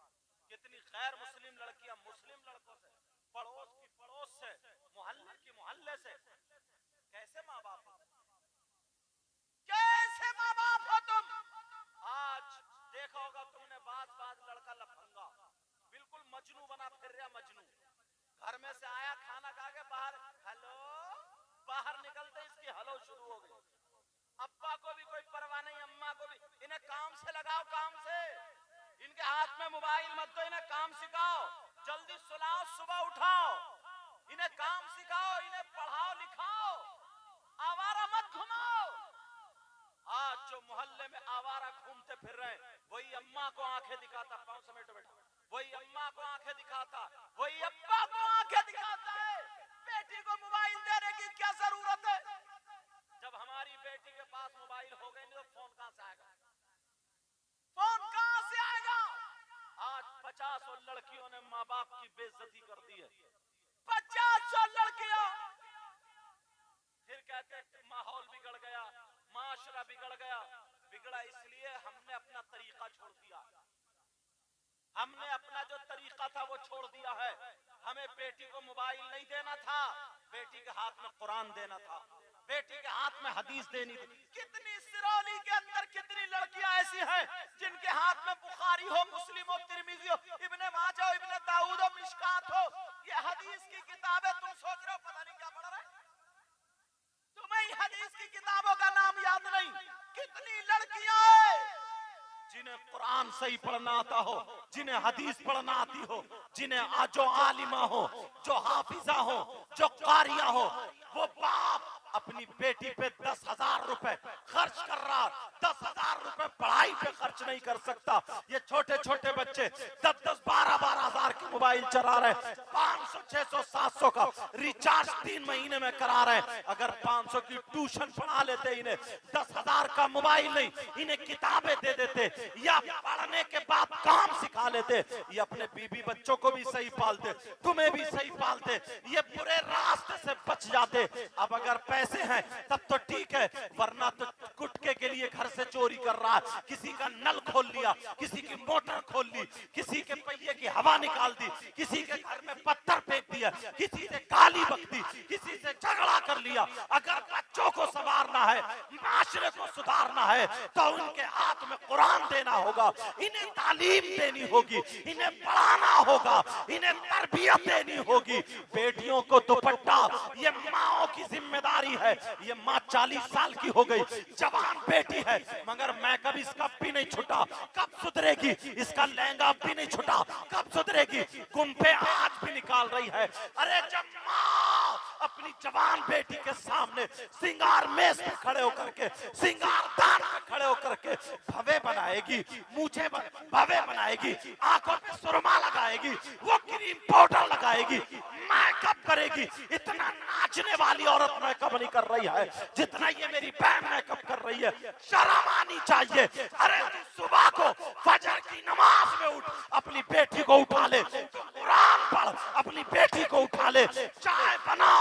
कितनी गैर मुस्लिम लड़कियां मुस्लिम लड़कों से, पड़ोस की पड़ोस से, मोहल्ले की मोहल्ले से। कैसे माँ बाप हो? कैसे माँ बाप हो तुम? आज देखा होगा तुमने, बाज लड़का लफंगा, बिल्कुल मजनू बना फिर रहा, मजनू। घर में से आया, खाना खा के बाहर, हेलो, बाहर निकलते इसकी हेलो शुरू हो गई। अब्बा को भी कोई परवाह नहीं, अम्मा को भी। इन्हें काम से लगाओ, काम से। इनके हाथ में मोबाइल मत दो, इन्हें काम सिखाओ। जल्दी सुलाओ, सुबह उठाओ, इन्हें काम सिखाओ, इन्हें पढ़ाओ लिखाओ, आवारा मत घुमाओ। आज जो मोहल्ले में आवारा घूमते फिर रहे हैं, वही अम्मा को आंखें दिखाता, पांव समेटो बेटा, वही अम्मा को आंखें दिखाता, वही अब्बा को आंखें दिखाता है। बेटी को मोबाइल देने की क्या जरूरत है? जब हमारी बेटी के पास मोबाइल हो गई तो फोन कहां से आएगा? फोन कहां से आएगा? आज 50 लड़कियों ने माँ बाप की बेइज्जती कर दी है, 50 लड़कियां। फिर कहते माहौल बिगड़ गया, माशरा बिगड़ गया। बिगड़ा इसलिए हमने अपना तरीका छोड़ दिया, हमने अपना जो तरीका था वो छोड़ दिया है। हमें बेटी को मोबाइल नहीं देना था, बेटी के हाथ में कुरान देना था, बेटी के हाथ में हदीस देनी थी। कितनी सिरौली के अंदर कितनी लड़कियां ऐसी हैं जिनके हाथ में बुखारी हो, मुस्लिम हो, तिरमिजी हो, इब्ने माजा हो, इब्ने दाऊद हो, मिशकात हो, ये हदीस की किताबें। तुम सोच रहे हो पता नहीं क्या पढ़ रहे, तुम्हें हदीस की किताबों का नाम याद नहीं। कितनी लड़कियां जिन्हें कुरान सही पढ़ना आता हो, जिन्हें हदीस पढ़ना आती हो, जिन्हें जो आलिमा हो, जो हाफिजा हो, जो कारिया हो, वो बाप अपनी बेटी पे 10,000 रुपए खर्च कर रहा, 10,000 रुपए पढ़ाई पे खर्च नहीं कर सकता। ये छोटे छोटे बच्चे 10-10, 12-12 हजार के मोबाइल चला रहे, 500, 600, 700 का रिचार्ज 3 महीने में करा रहे। अगर 500 की ट्यूशन पढ़ा लेते, इन्हें 10,000 का मोबाइल नहीं, इन्हें किताबें दे देते या पढ़ने के बाद काम सिखा लेते, ये अपने बीबी बच्चों को भी सही पालते, तुम्हें भी सही पालते, ये बुरे रास्ते से बच जाते। अब अगर पैसे हैं तब तो ठीक है, वरना तो गुटके के लिए घर से चोरी कर रहा है, किसी का नल खोल लिया, किसी की मोटर खोल ली, किसी के पहिए की हवा निकाल दी, किसी के घर में पत्थर फेंक दिया, किसी से गाली बक दी, किसी से झगड़ा कर लिया। अगर बच्चों को संवारना है, माशरे को सुधारना है तो उनके हाथ में कुरान देना होगा, इन्हें तालीम देनी होगी, इन्हें पढ़ाना होगा, इन्हें तरबियत देनी होगी। बेटियों को दुपट्टा, ये माओ की जिम्मेदारी है। ये माँ 40 साल की हो गई, जवान बेटी है, मगर मैं कभी इसका भी नहीं छुटा। कब सुधरेगी? इसका लहंगा अब भी नहीं छुटा, कब सुधरेगी? गुम्फे आज भी निकाल रही है। अरे जब माँ अपनी जवान बेटी के सामने सिंगार मेज पे खड़े होकर के, सिंगार दान पे खड़े होकर के भवे बनाएगी, मुझे भवे बनाएगी, आंखों पे सुरमा लगाएगी, वो क्रीम पाउडर लगाएगी, मेकअप करेगी। इतना नाचने वाली औरत मेकअप नहीं कर रही है जितना ये मेरी बहन मेकअप कर रही है। शर्म आनी चाहिए। अरे तू सुबह को फजर की नमाज में उठ, अपनी बेटी को उठा ले, तो कुरान पढ़, अपनी बेटी को उठा ले। चाय बना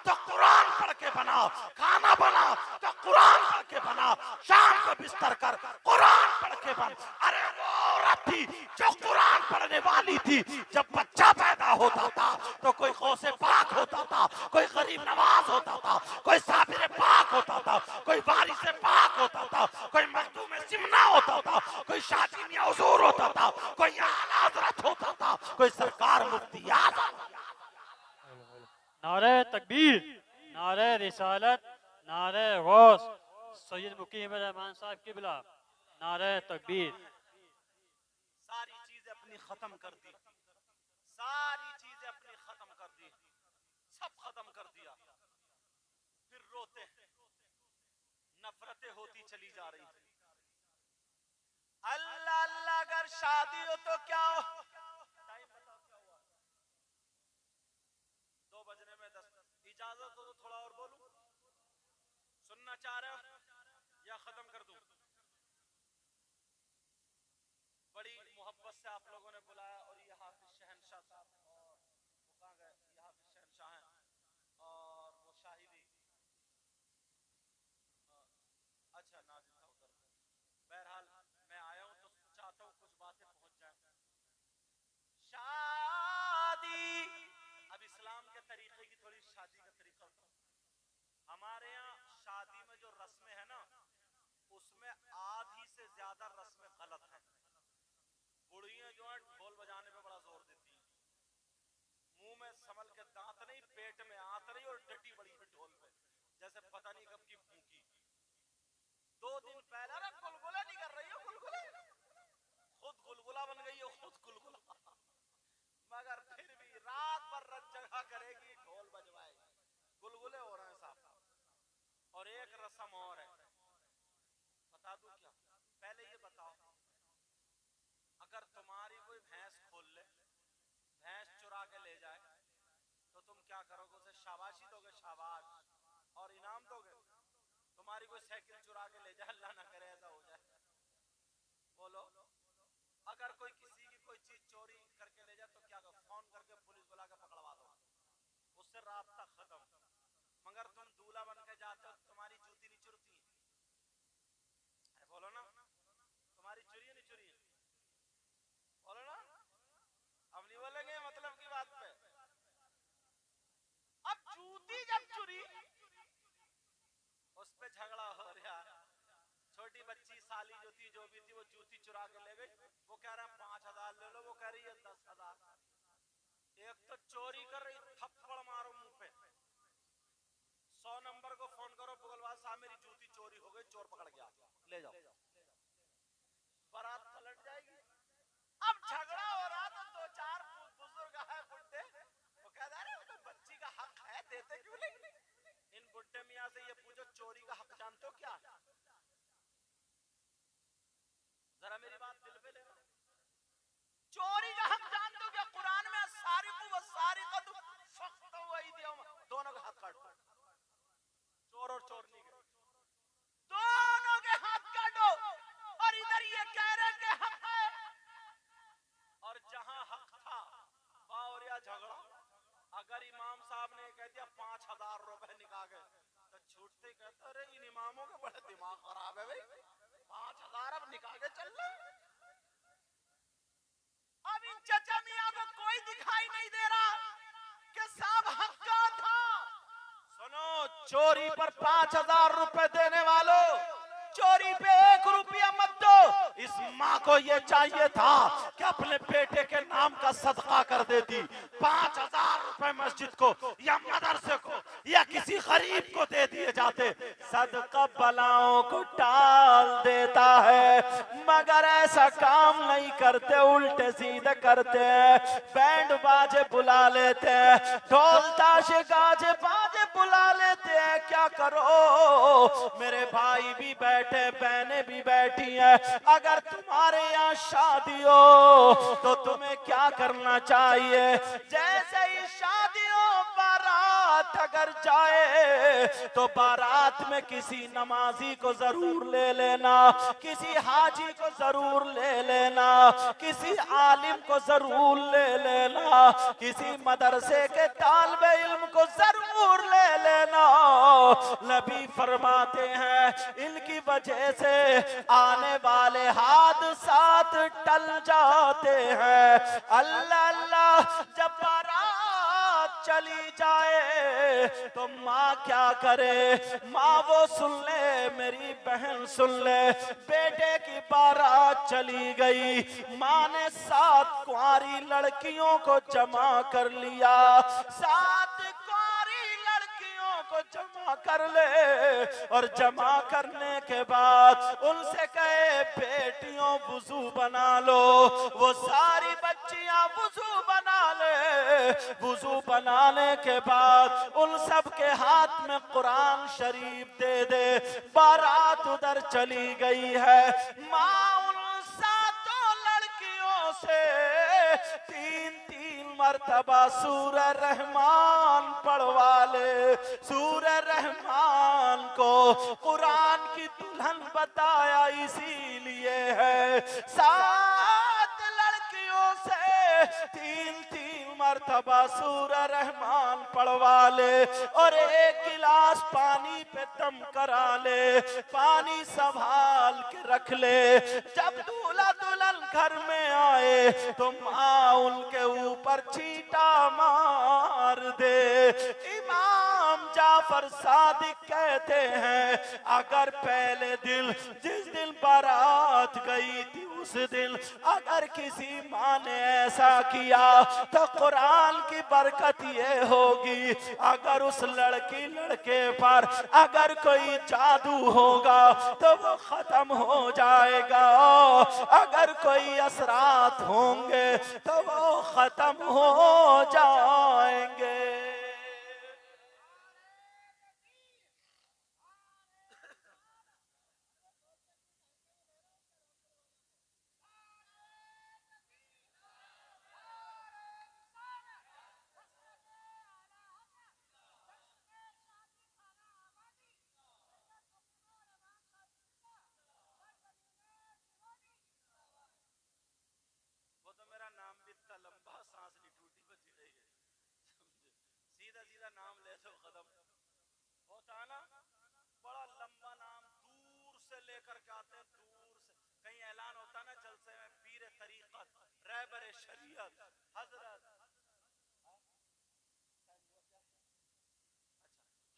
तो कुरान पढ़ के बना, खाना बना तो कुरान पढ़ के बना, शाम को बिस्तर कर कुरान पढ़ के बन। अरे वो औरत थी जो कुरान पढ़ने वाली थी। जब बच्चा पैदा होता था तो कोई गौसे पाक होता था, कोई गरीब नवाज होता था, कोई साबिर पाक होता था, कोई वारिस पाक होता था, कोई मखदूम सिमना होता था, कोई शादी में हुजूर होता था, कोई आला हज़रत होता था, कोई सरकार मुफ्ती आज़म। नारे तकबीर, नारे रिसालत, नारे गौस, सैयद मुकीम रहमान साहब की बिला, नारे तकबीर। सारी चीजें अपनी खत्म कर दी, सारी चीजें अपनी खत्म कर दी, सब खत्म कर दिया, फिर रोते हैं, नफरतें होती चली जा रही है। अल्लाह अल्लाह, अगर शादी हो तो क्या हो? टाइम बताओ क्या हुआ? 2 बजने में 10। इजाजत हो तो थोड़ा और बोलूं? सुनना चाह रहे हो या खत्म कर दूं? बड़ी मोहब्बत से आप लोगों ने बुलाया और ये हाफिज शहनशाह साहब, और वो कहाँ गए? ये हाफिज शहनशाह हैं और वो शाहिदी, अच्छा नाजिल था उधर। बहरहाल मैं आया हूं तो चाहता हूं कुछ बातें पहुंच जाएं। शादी, अब इस्लाम के तरीके की थोड़ी शादी का तरीका होता है। हमारे यहाँ शादी में जो रस्में है ना, उसमें आधी से ज्यादा रस्में गलत हैं। बुढ़ियां जो है ढोल बजाने पे बड़ा जोर देती हैं, मुंह में संभल के दांत नहीं, पेट में आंत नहीं, और डटी बड़ी है ढोल पे, जैसे पता नहीं कब की भूखी। 2 दिन पहले, अरे गुलगुला नहीं कर रही हो, गुलगुला खुद गुलगुला बन गई हो, खुद गुलगुला, मगर फिर भी रात भर रत जगह करेगी, ढोल बजवाएगी, गुलगुले हो रहे हैं साहब। और एक रस्म और है, बता दूं क्या? पहले ये बताओ, अगर तुम्हारी कोई भैंस खोल ले, भैंस चुरा के ले जाए, तो तुम क्या करोगे? उसे शाबाशी दोगे, शाबाश, और इनाम दोगे? तुम्हारी कोई साइकिल चुरा के ले जाए, अल्लाह ना करे ऐसा हो जाए, बोलो। अगर कोई किसी की कोई चीज चोरी करके ले जाए तो क्या करो? फोन करके पुलिस बुला के पकड़वा दो, उससे रास्ता खत्म। मगर तुम दूल्हा बन के जाते हो, तुम्हारी जूती नहीं चुरती? बोलो ना, तुम्हारी चुरी नहीं चुरी? बोलो ना, अब नहीं बोलेंगे मतलब की बात पे। अब जूती जब चुरी, उस पे झगड़ा हो रहा। छोटी बच्ची साली जो थी, जो भी थी, वो जूती चुरा के ले गई। वो कह रहा 5000 ले लो, वो कह रही है 10,000। एक तो चोरी कर रही, थप्पड़ मारो मुंह पे। 100 नंबर को फोन करो, पुगलवाल साहब मेरी जूती चोरी हो गई, चोर पकड़ गया, ले जाओ। बारात पलट जाएगी। अब झगड़ा हो रहा तो 2-4 बुजुर्ग है बुड्ढे, वो कह रहे हैं तो बच्ची का हक है, देते क्यों नहीं? इन बुड्ढे मियां से ये पूछो, चोरी का हक जानते हो क्या है? जरा मेरी बात दिल पे लेना। चोरी का हक जानते हो क्या? कुरान में सारिकु व सारिकतु फक्तु अयदियहुम, दोनों का हाथ काटो। चोर और चोरनी के दोनों के हाथ काटो। और इधर ये कह रहे कि हक है, और जहां हक था वहां हो रहा झगड़ा। अगर इमाम साहब ने कह दिया 5000 रुपए निकाल के, तो छूटते कहते अरे इन इमामों के बड़े दिमाग खराब है भाई, 5000 अब निकाल के चल रहे। अब इन चचा मियां को कोई दिखाई नहीं दे रहा कि साहब हक का था। सुनो, चोरी पर 5000 रुपए देने वालों, चोरी पे 1 रुपया मत दो। इस माँ को ये चाहिए था कि अपने बेटे के नाम का सदका कर देती, 5000 रुपए मस्जिद को या मदरसे को या किसी गरीब को दे दिए जाते। सदका बलाओं को टाल देता है, मगर ऐसा काम नहीं करते, उल्टे सीधे करते हैं। बैंड बाजे बुला लेते हैं, ढोल ताशे गाजे बाजे बुला लेते हैं। क्या करो, मेरे भाई भी बैठे, बहनें भी बैठी हैं। अगर तुम्हारे यहाँ शादी हो तो तुम्हें क्या करना चाहिए? जैसे ही शादी हो, बारात अगर जाए तो बारात में किसी नमाजी को जरूर ले लेना, किसी हाजी को जरूर ले लेना, किसी आलिम को जरूर ले लेना, किसी मदरसे के तालिबे इल्म को जरूर ले लेना। नबी फरमाते हैं इनकी वजह से आने वाले हादसात टल जाते हैं। अल्लाह अल्लाह, जब बारात चली जाए तो माँ क्या करे? माँ वो सुन ले, मेरी बहन सुन ले, बेटे की बारात चली गई। माँ ने 7 कुंवारी लड़कियों को जमा कर लिया, 7 कुंवारी लड़कियों को जमा कर ले, और जमा करने के बाद उनसे कहे बेटियों वुजू बना लो। वो सारी बच्चियां वुजू बना ले। वुजू बनाने के बाद उन सब के हाथ में कुरान शरीफ दे दे। बारात उधर चली गई है। माँ उन 7 लड़कियों से 3-3 मर्तबा सूरह रहमान पढ़वा ले। सूरह रहमान को कुरान की दुल्हन बताया इसीलिए है। 7 लड़कियों से 3-3 मर्तबा सूरह रहमान पढ़वा ले, और 1 गिलास पानी पे दम करा ले, पानी संभाल के रख ले। जब दूल्हा दुल्हन घर में आए तो माँ उनके ऊपर छींटा मार दे। इमाम जाफर सादिक कहते हैं अगर पहले दिन जिस दिन बारात गई थी उस दिन अगर किसी माँ ने ऐसा किया तो कुरान की बरकत ये होगी, अगर उस लड़की लड़के पर अगर कोई जादू होगा तो वो खत्म हो जाएगा, अगर कोई असरात होंगे तो वो खत्म हो जाएंगे। नाम ले तो खत्म होता है ना, बड़ा लंबा नाम दूर से लेकर के आते हैं, दूर से कहीं ऐलान होता है ना जलसे में, पीर तरीकत, रहबर शरीयत, हजरत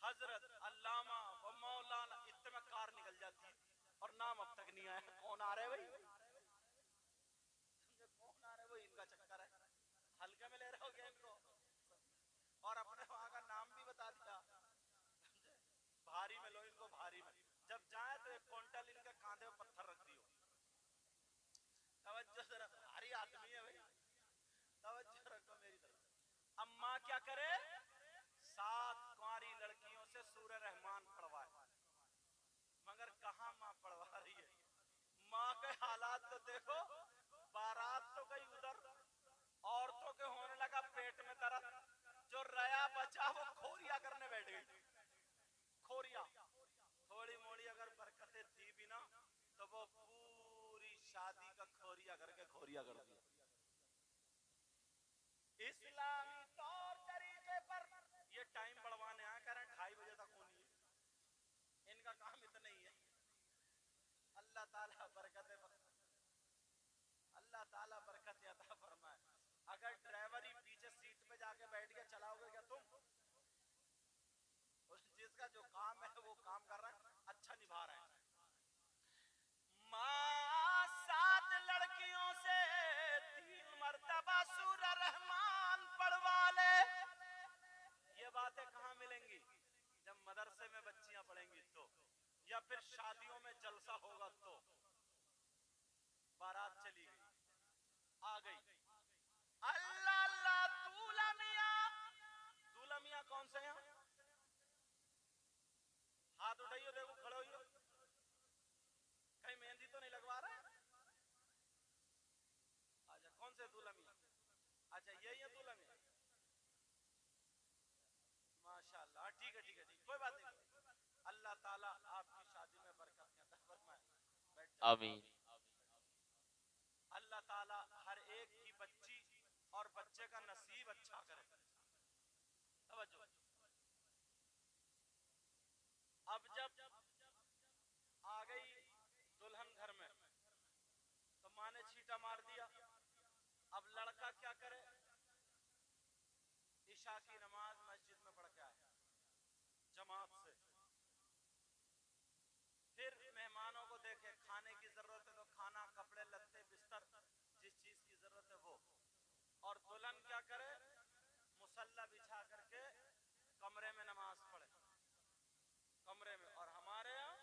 हजरत अल्लामा व मौलाना, इतने में कार निकल जाती है और नाम अब तक नहीं आया। कौन आ रहे भाई? कौन आ रहे? वो इनका चक्कर है, हल्के में ले रहे हो क्या इनको? और अपने वहां का नाम भी बता दिया, भारी में लो इनको, भारी में। जब जाए तो 1 क्विंटल इनके कांधे पे पत्थर रख दियो। तवज्जो जरा, भारी आदमी है भाई, तवज्जो रखो मेरी तरफ। अम्मा क्या करे? 7 कुंवारी लड़कियों से सूरह रहमान पढ़वाए, मगर कहां माँ पढ़वा रही है? माँ के हालात तो देखो, बारात तो गई उधर, औरतों के होने लगा पेट में दर्द, जो रया बचा वो खोरिया करने बैठ गई। खोरिया थोड़ी मोड़ी अगर बरकतें थी भी ना तो वो पूरी शादी का खोरिया करके खोरिया कर दिया। इस्लामी तौर तरीके पर ये टाइम बढ़वाने आए, कह रहे हैं 2:30 बजे तक होनी है, इनका काम इतना ही है। अल्लाह ताला बरकत अता फरमाए। अगर ड्राइवर ही पीछे सीट पे जाके बैठ के चलाओगे क्या तुम? जिसका जो काम है वो काम कर रहा है, अच्छा निभा रहा है, या फिर शादियों में जलसा होगा तो बारात चली गई, आ गई, अल्लाह अल्लाह दूल्हा मियां कौन से हैं? हाथ उठाइए, देखो खड़े होइए, कहीं मेहंदी तो नहीं लगवा रहे? अच्छा, कौन से दूल्हा मियां? अच्छा, यही है दूल्हा मियां, माशाल्लाह, ठीक है ठीक है, कोई बात नहीं। अल्लाह ताला आपकी शादी में बरकत अता फरमाए। आमीन। अल्लाह ताला हर एक की बच्ची और बच्चे का नसीब अच्छा करे। तवज्जो। अब जब आ गई दुल्हन घर में तो माँ ने छींटा मार दिया। अब लड़का क्या करे? ईशा की नमाज मस्जिद में पढ़ के आए जमात से, फिर मेहमानों को देखे, खाने की जरूरत है तो खाना, कपड़े लत्ते बिस्तर, जिस चीज की जरूरत है वो। और दुल्हन क्या करे? मुसल्ला बिछा करके कमरे में नमाज पढ़े, कमरे में। और हमारे यहाँ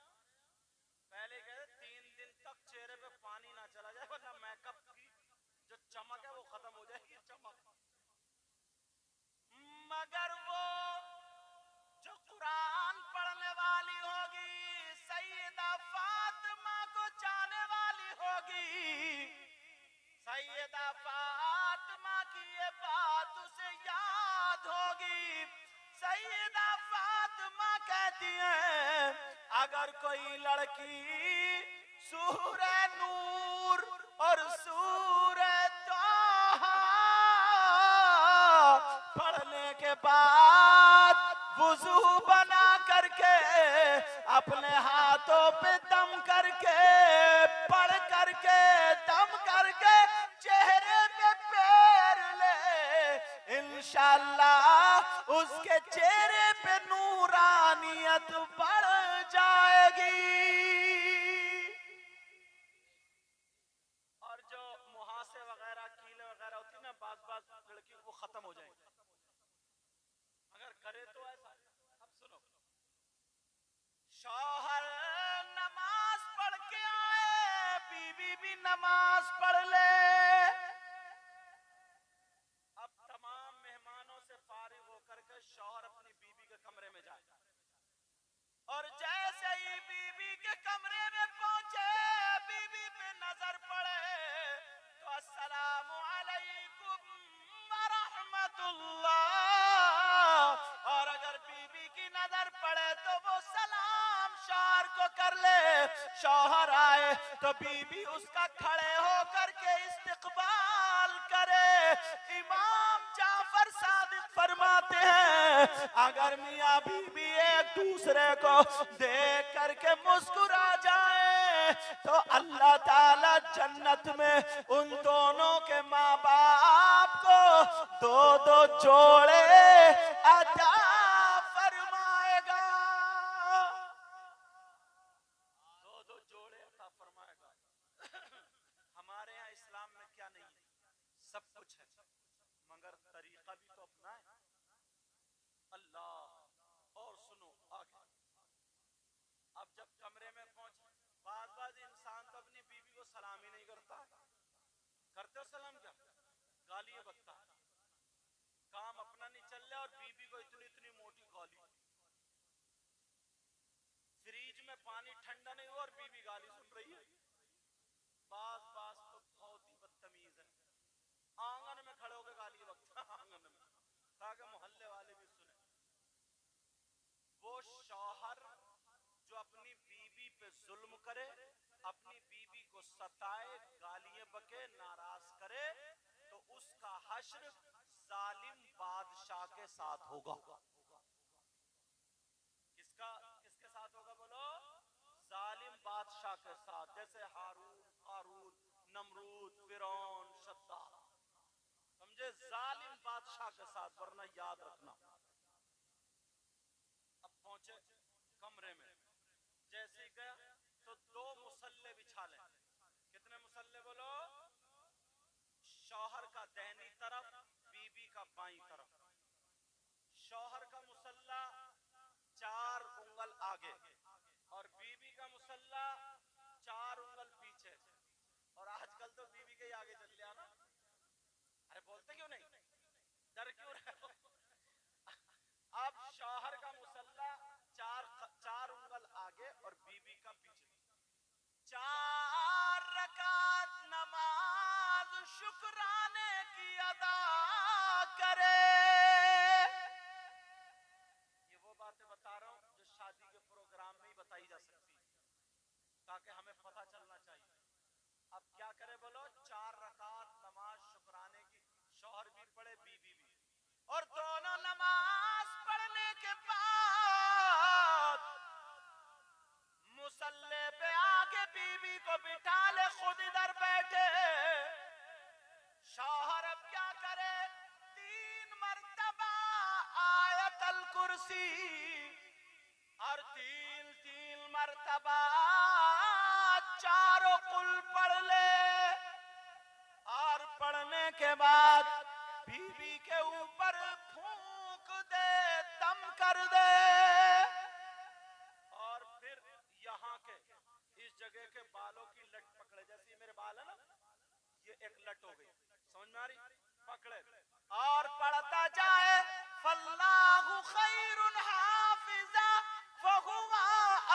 पहले कहते 3 दिन तक चेहरे पे पानी ना चला जाए वरना मेकअप की जो चमक है वो खत्म हो जाएगी, चमक। मगर वो जो कुरान पढ़ने वाली होगी, सैयदा फातिमा को जाने वाली होगी, सैयदा फातिमा की ये बात उसे याद होगी। सैयदा फातिमा कहती हैं, अगर कोई लड़की सूरह नूर और सूरह ताहा पढ़ने के बाद वुजू बना करके अपने हाथों पे दम करके पढ़ करके दम करके चेहरे पे पैर ले, इंशाअल्लाह उसके चेहरे पे नूरानियत बढ़ जाएगी। और जो मुहासे वगैरह, कीले वगैरह होती ना, बाज लड़की वो खत्म हो जाएंगे अगर करे तो ऐसा। अब सुनो, शौहर नमाज पढ़ के आए, बीवी भी नमाज पढ़ ले। अब तमाम मेहमानों से फारिग होकर के शौहर अपनी बीवी के कमरे में जाए, और जैसे ही बीवी के कमरे में पहुंचे, बीवी पे नजर पड़े तो अस्सलामु अलैकुम व रहमतुल्लाह। और अगर बीवी की नजर पड़े तो वो सलाम शौहर को कर ले। शौहर आए तो बीवी उसका खड़े होकर के इस्तकबाल करे। इमाम जाफर सादिक फरमाते हैं, अगर मियां बीवी एक दूसरे को देख करके मुस्कुरा जाए तो अल्लाह ताला जन्नत में उन दोनों के माँ बाप को 2-2 जोड़े अता फरमाएगा, 2-2 जोड़े अता फरमाएगा। हमारे यहाँ इस्लाम में क्या नहीं है? सब कुछ है, मगर तरीका भी तो अपना है। अल्लाह। और सुनो आगे, अब जब कमरे में पहुंचे, बाज इंसान तो अपनी बीवी को सलाम ही नहीं करता। करते हो सलाम? क्या गालियां बकता है, काम अपना नहीं चल रहा और बीवी को इतनी इतनी मोटी गाली। फ्रिज में पानी ठंडा नहीं हुआ और बीवी गाली सुन रही है। बाज तो बहुत ही बदतमीज है, आंगन में खड़े होकर गाली बकता, आंगन में, ताकि मोहल्ले वाले भी सुने। वो शौहर जो अपनी बीवी पे जुल्म करे, अपनी बीवी को सताए, गालियां बके, नाराज करे, तो उसका हश्र जालिम बादशाह के साथ होगा। किसके साथ होगा बोलो? जालिम बादशाह के साथ। जैसे हारून, कारून, नमरूद, फिरौन, शद्दाद, समझे? जालिम बादशाह के साथ। वरना याद रखना। अब पहुंचे कमरे में, जैसे ही गया तो 2 मुसल्ले बिछा ले। कितने मुसल्ले बोलो? शौहर का दाहिनी तरफ, बीबी का बाईं तरफ। शौहर का मुसल्ला 4 उंगल आगे और बीबी बोलते क्यों नहीं, डर क्यों रहे हो? अब शौहर का मुसल्ला चार उंगल आगे और बीवी का पीछे, 4 रकात नमाज शुक्राने की अदा करे। ये वो बातें बता रहा हूं जो शादी के प्रोग्राम में ही बताई जा सकती है, ताकि हमें पता चलना चाहिए। अब क्या करे बोलो, 4 रकात नमाज शुक्राने की, शौहर भी पढ़े बीवी भी, और दोनों नमाज पढ़ने के बाद मुसल्ले पे आके बीवी को बिठा ले, खुद इधर बैठे। शौहर अब क्या करे, 3 मर्तबा आयतल कुर्सी और 3 मर्तबा चारों कुल पढ़ ले, और पढ़ने के बाद बीवी के ऊपर फूंक दे, दम कर दे, और फिर यहाँ के इस जगह के बालों की लट पकड़े, जैसे ये मेरे बाल है ना, ये एक लट हो गई, समझ में आ रही, पकड़े और पढ़ता जाए, फल्लाहु खैरुन हाफिजा वहुवा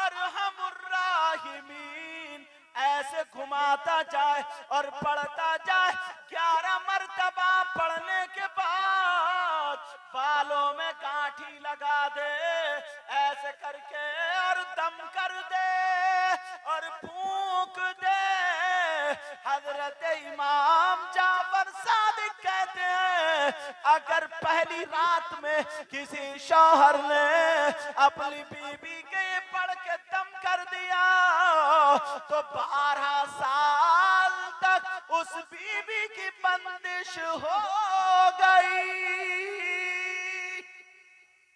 अरहमुर राहिमीन, ऐसे घुमाता जाए और पढ़ता जाए। 11 मर्तबा पढ़ने के बाद बालों में काठी लगा दे, ऐसे करके, और दम कर दे और फूंक दे। हजरत इमाम जाफर सादिक कहते हैं, अगर पहली रात में किसी शौहर ने अपनी बीवी के पढ़ के दम कर दिया तो 12 साल तक उस बीवी की बंदिश हो गई।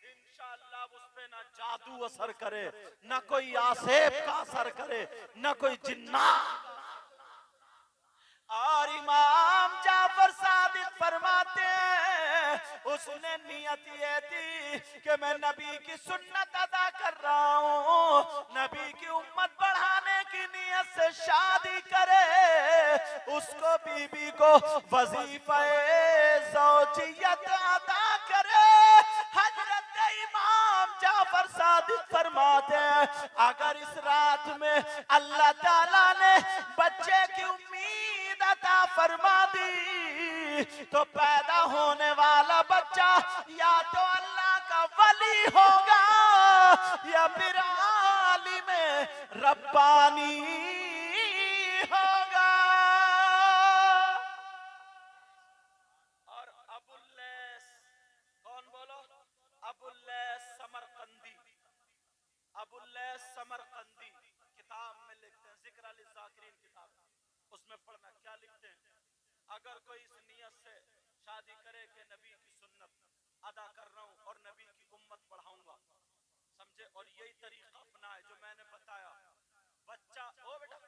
इंशाअल्लाह उस पे ना जादू असर करे, ना कोई आसेब का असर करे, ना कोई जिन्नात। और इमाम जाफर सादिक फरमाते हैं, उसने नियत ये थी कि मैं नबी की सुन्नत अदा कर रहा हूँ, नबी की उम्मत बढ़ाने की नियत से शादी करे, उसको बीबी को वजीफे ज़ौजियत अदा करे। हजरत इमाम जाफर सादिक फरमाते हैं, अगर इस रात में अल्लाह ताला ने बच्चे की उम्मीद अता फरमा दी तो पैदा होने वाला बच्चा या तो अल्लाह का वली होगा या फिर आलिम रब्बानी होगा। और अबुल्लैस कौन बोलो, अबुल्लैस समरकंदी, अबुल्लैस समरकंदी किताब में लिखते हैं, जिक्र अल ज़ाकिरीन किताब, उसमें पढ़ना क्या लिखते हैं, अगर कोई इस नियत से शादी करे कि नबी की सुन्नत अदा कर रहा हूं और नबी की उम्मत बढ़ाऊंगा, समझे, और यही तरीका अपनाए जो मैंने बताया, बच्चा ओ बेटा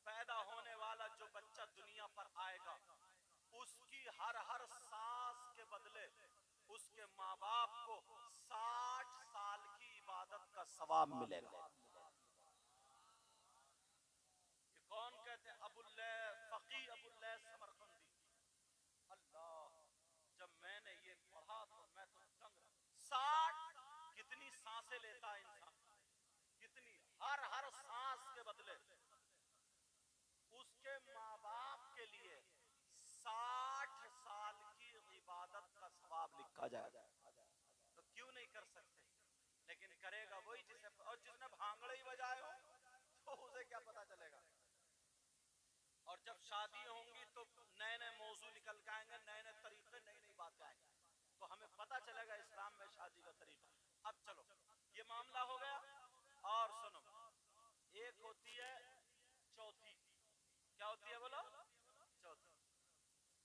पैदा होने वाला जो बच्चा दुनिया पर आएगा उसकी हर सांस के बदले उसके माँ बाप को 60 साल की इबादत का सवाब मिलेगा। कौन कहते हैं, अबुल्लैस फकी अबुल्लैस समरकंदी। अल्लाह, जब मैंने ये पढ़ा तो मैं तो दंग रहा। 60 कितनी सांसें लेता है इंसान, कितनी, हर सांस के बदले उसके माँ बाप के लिए 60 साल की इबादत का सवाब लिखा जाएगा। तो क्यों नहीं कर सकते, लेकिन करेगा वही जिसे, और जिसने भांगड़े ही बजाए हो तो उसे क्या पता चलेगा। और जब शादी होंगी तो नए नए मौजू निकल के आएंगे, नए नए तरीके, नई नई बातें आएंगी, तो हमें पता चलेगा इस्लाम में शादी का तरीका। अब चलो ये मामला हो गया, और सुनो, एक होती है चौथी, क्या होती है बोलो, चौथी।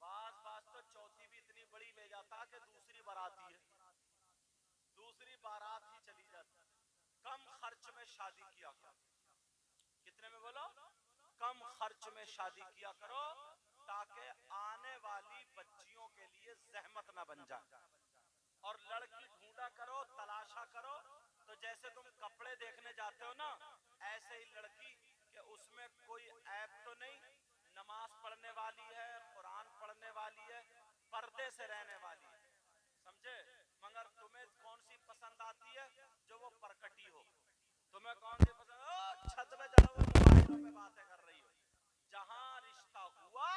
बास तो चौथी भी इतनी बड़ी ले जाता कि दूसरी बारात ही है, दूसरी बारात ही चली जाती। कम खर्च में शादी किया करो, कितने में बोलो, कम खर्च में शादी किया करो, ताकि आने वाली बच्चियों के लिए जहमत ना बन जाए। और लड़की ढूंढा करो, तलाशा करो, तो जैसे तुम कपड़े देखने जाते हो ना, ऐसे ही लड़की कि उसमें कोई ऐब तो नहीं, नमाज पढ़ने वाली है, कुरान पढ़ने वाली है, पर्दे से रहने वाली है, समझे? मगर तुम्हें कौन सी पसंद आती है? जो वो परकटी हो। तुम्हें कौन सी पसंद? छत पे चढ़ो वो मोबाइलों पे बातें कर रही हो। जहां रिश्ता हुआ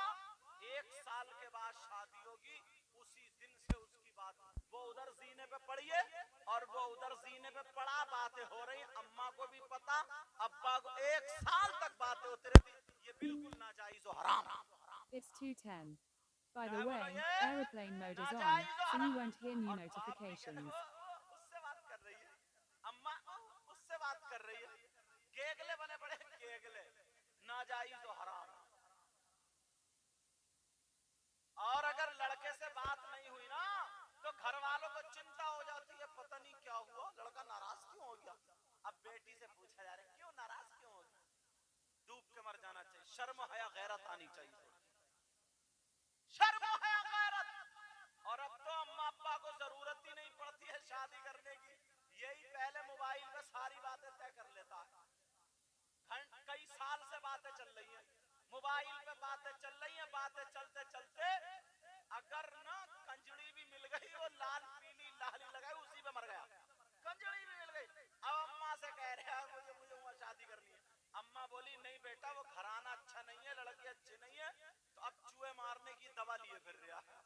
1 साल के बाद शादी होगी, उसी दिन से उसकी बात, वो उधर जीने पे पड़ी है और वो उधर जीने पे पड़ा, बातें हो रही, अम्मा को भी पता, अब्बा को, 1 साल तक बातें होती रहती। ये बिल्कुल नाजायज और हराम। It's 2:10. By क्या the बोलो? way, ये aeroplane mode is on, नाजायज और so you हराम। won't hear new और बाप भी कहते, notifications. उससे बात कर रही है अम्मा, उससे बात कर रही है। गेगले बने पड़े, गेगले, नाजायज और हराम। और अगर लड़के से बात नहीं हुई ना, तो घर वालों को चिंता हो जाती है, पता नहीं क्या हुआ, लड़का नाराज क्यों हो गया। अब बेटी से पूछा जा रहा है, क्यों नाराज क्यों हो गया? डूब के मर जाना चाहिए। शर्म हया गैरत आनी चाहिए, शर्म हया गैरत। और अब तो अम्मा अब्बा को जरूरत ही नहीं पड़ती है शादी करने की, यही पहले मोबाइल पे सारी बातें तय कर लेता है। कई साल से बातें चल रही हैं, मोबाइल पे बातें चल रही हैं, बातें चलते चलते अगर ना कंजड़ी भी मिल गई, वो लाल पीली लाली लगाई, उसी पे मर गया। कंजड़ी भी मिल गई, अब अम्मा से कह रहे हैं मुझे मुझे वहां शादी करनी है। अम्मा बोली नहीं बेटा, वो घराना अच्छा नहीं है, लड़की अच्छी नहीं है, तो अब चूहे मारने की दवा लिए फिर रहा है,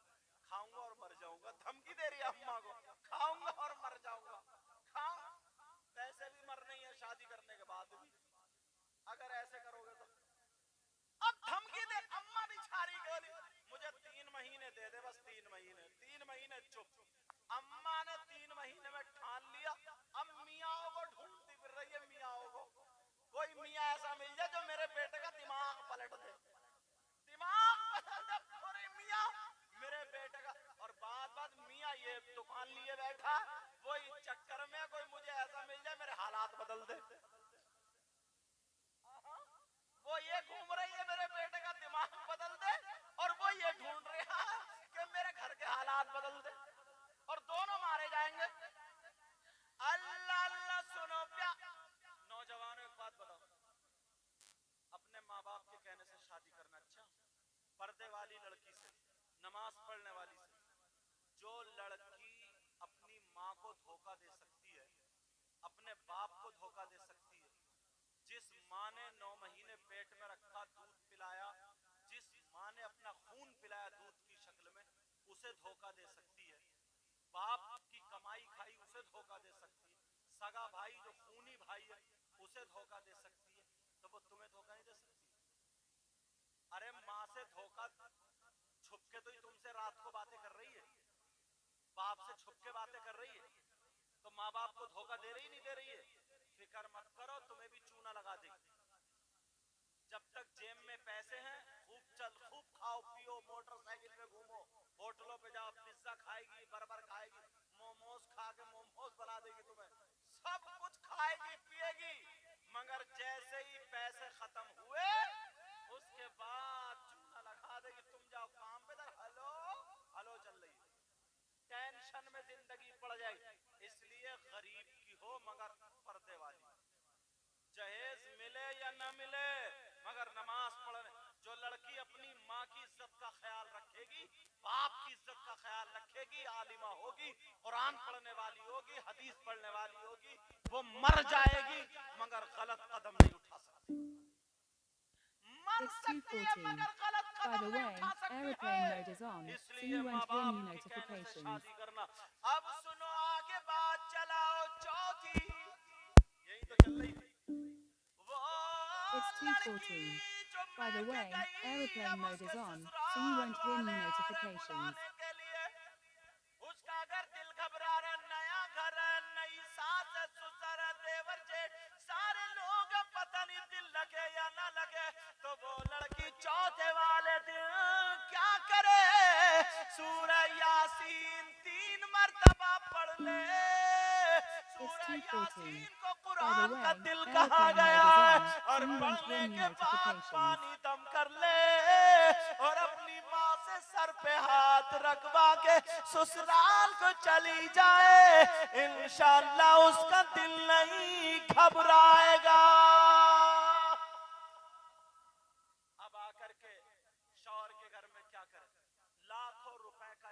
खाऊंगा और मर जाऊंगा। धमकी दे रही है अम्मा को, खाऊंगा और मर जाऊंगा। खाऊं, पैसे भी मरने ही है शादी करने के बाद भी, अगर ऐसे करोगे तो। अब धमकी दे, अम्मा भी छारी गोली, मुझे 3 महीने दे दे, बस 3 महीने, 3 महीने चुप। अम्मा ने 3 महीने में ठान लिया, अब मियाओं को ढूंढती फिर रही है, मियाओं को। कोई मियाँ ऐसा मिल जाए जो मेरे बेटे का दिमाग पलट दे, दिमाग पलट दे, पूरी मियाँ मेरे बेटे का। और बात मियाँ ये दुकान लिए बैठा, वही चक्कर में कोई मुझे ऐसा मिल जाए मेरे हालात बदल दे। वो ये घूम रही है मेरे बेटे का दिमाग बदल दे, और वो ये ढूंढ रहा है कि मेरे घर के हालात बदल दे, और दोनों मारे जाएंगे। अल्लाह अल्लाह सुनो प्या नौजवानों, एक बात बताओ, अपने माँ बाप के कहने से शादी करना अच्छा? पर्दे वाली लड़की से, नमाज पढ़ने वाली से, जो लड़की अपनी माँ को धोखा दे सकती है, अपने बाप को धोखा दे सकती है, जिस माँ ने 9 महीने पेट में रखा, दूध पिलाया, जिस माँ ने अपना खून पिलाया दूध की शक्ल में, उसे धोखा दे सकती है, बाप की कमाई खाई उसे धोखा दे सकती है, सगा भाई जो खूनी भाई है उसे धोखा दे सकती है, तो वो तुम्हें धोखा नहीं दे सकती? अरे माँ से धोखा छुप के तो ही तुमसे रात को बातें कर रही है, बाप से छुप के बातें कर रही है, तो माँ बाप को धोखा दे रही नहीं दे रही है? फिक्र मत करो, तुम्हें भी चूना लगा देगी। जब तक जेब में पैसे हैं, खूब खाओ पियो, मोटरसाइकिल पे घूमो, होटलों पे जाओ, पिज्जा खाएगी, बर्गर खाएगी, मोमोज खा के मोमोज बना देगी तुम्हें, सब कुछ खाएगी पिएगी, मगर जैसे ही पैसे खत्म हुए उसके बाद चूना लगा देगी। तुम जाओ काम पे, हेलो हेलो चल रही है, टेंशन में जिंदगी पड़ जाएगी। इसलिए गरीब की हो मगर पर्दे वाली, जहेज मिले या न मिले मगर नमाज पढ़ने। जो लड़की अपनी माँ की इज्जत का ख्याल रखेगी, बाप की इज्जत का ख्याल रखेगी, आलिमा होगी, कुरान पढ़ने वाली होगी, हदीस पढ़ने वाली होगी, वो मर जाएगी मगर गलत कदम नहीं उठा सकती। मर It's सकती है 2:14. मगर गलत By कदम the नहीं way, उठा सकती aeroplane है। mode is on, so इसलिए you माँ won't hear बाप new की कहने से notifications. शादी करना। अब सुनो आगे बात चलाओ, चौथी यही तो चल रही थी। वो It's 2:14. लड़की जो By the मैके way, गई, aeroplane अब mode is उसके on, so you ससुराल won't hear new वाले आ रहे notifications. बुलाने के लिए। उसका अगर दिल घबरा रहा, नया घर है, नई सास है, ससुर है, देवर जेठ, सारे लोग पता नहीं दिल लगे या ना लगे, तो वो लड़की चौथे वाले दिन क्या करे? सूरह यासीन 3 मरतबा पढ़ ले। सूरह यासीन को कुरान का दिल कहा गया है, और पढ़ने के बाद पानी दम कर ले, और अपनी माँ से सर पे हाथ रखवा के ससुराल को चली जाए, इंशाअल्लाह उसका दिल नहीं घबराएगा। अब आकर के शौहर के घर में क्या करे? लाखों रुपए का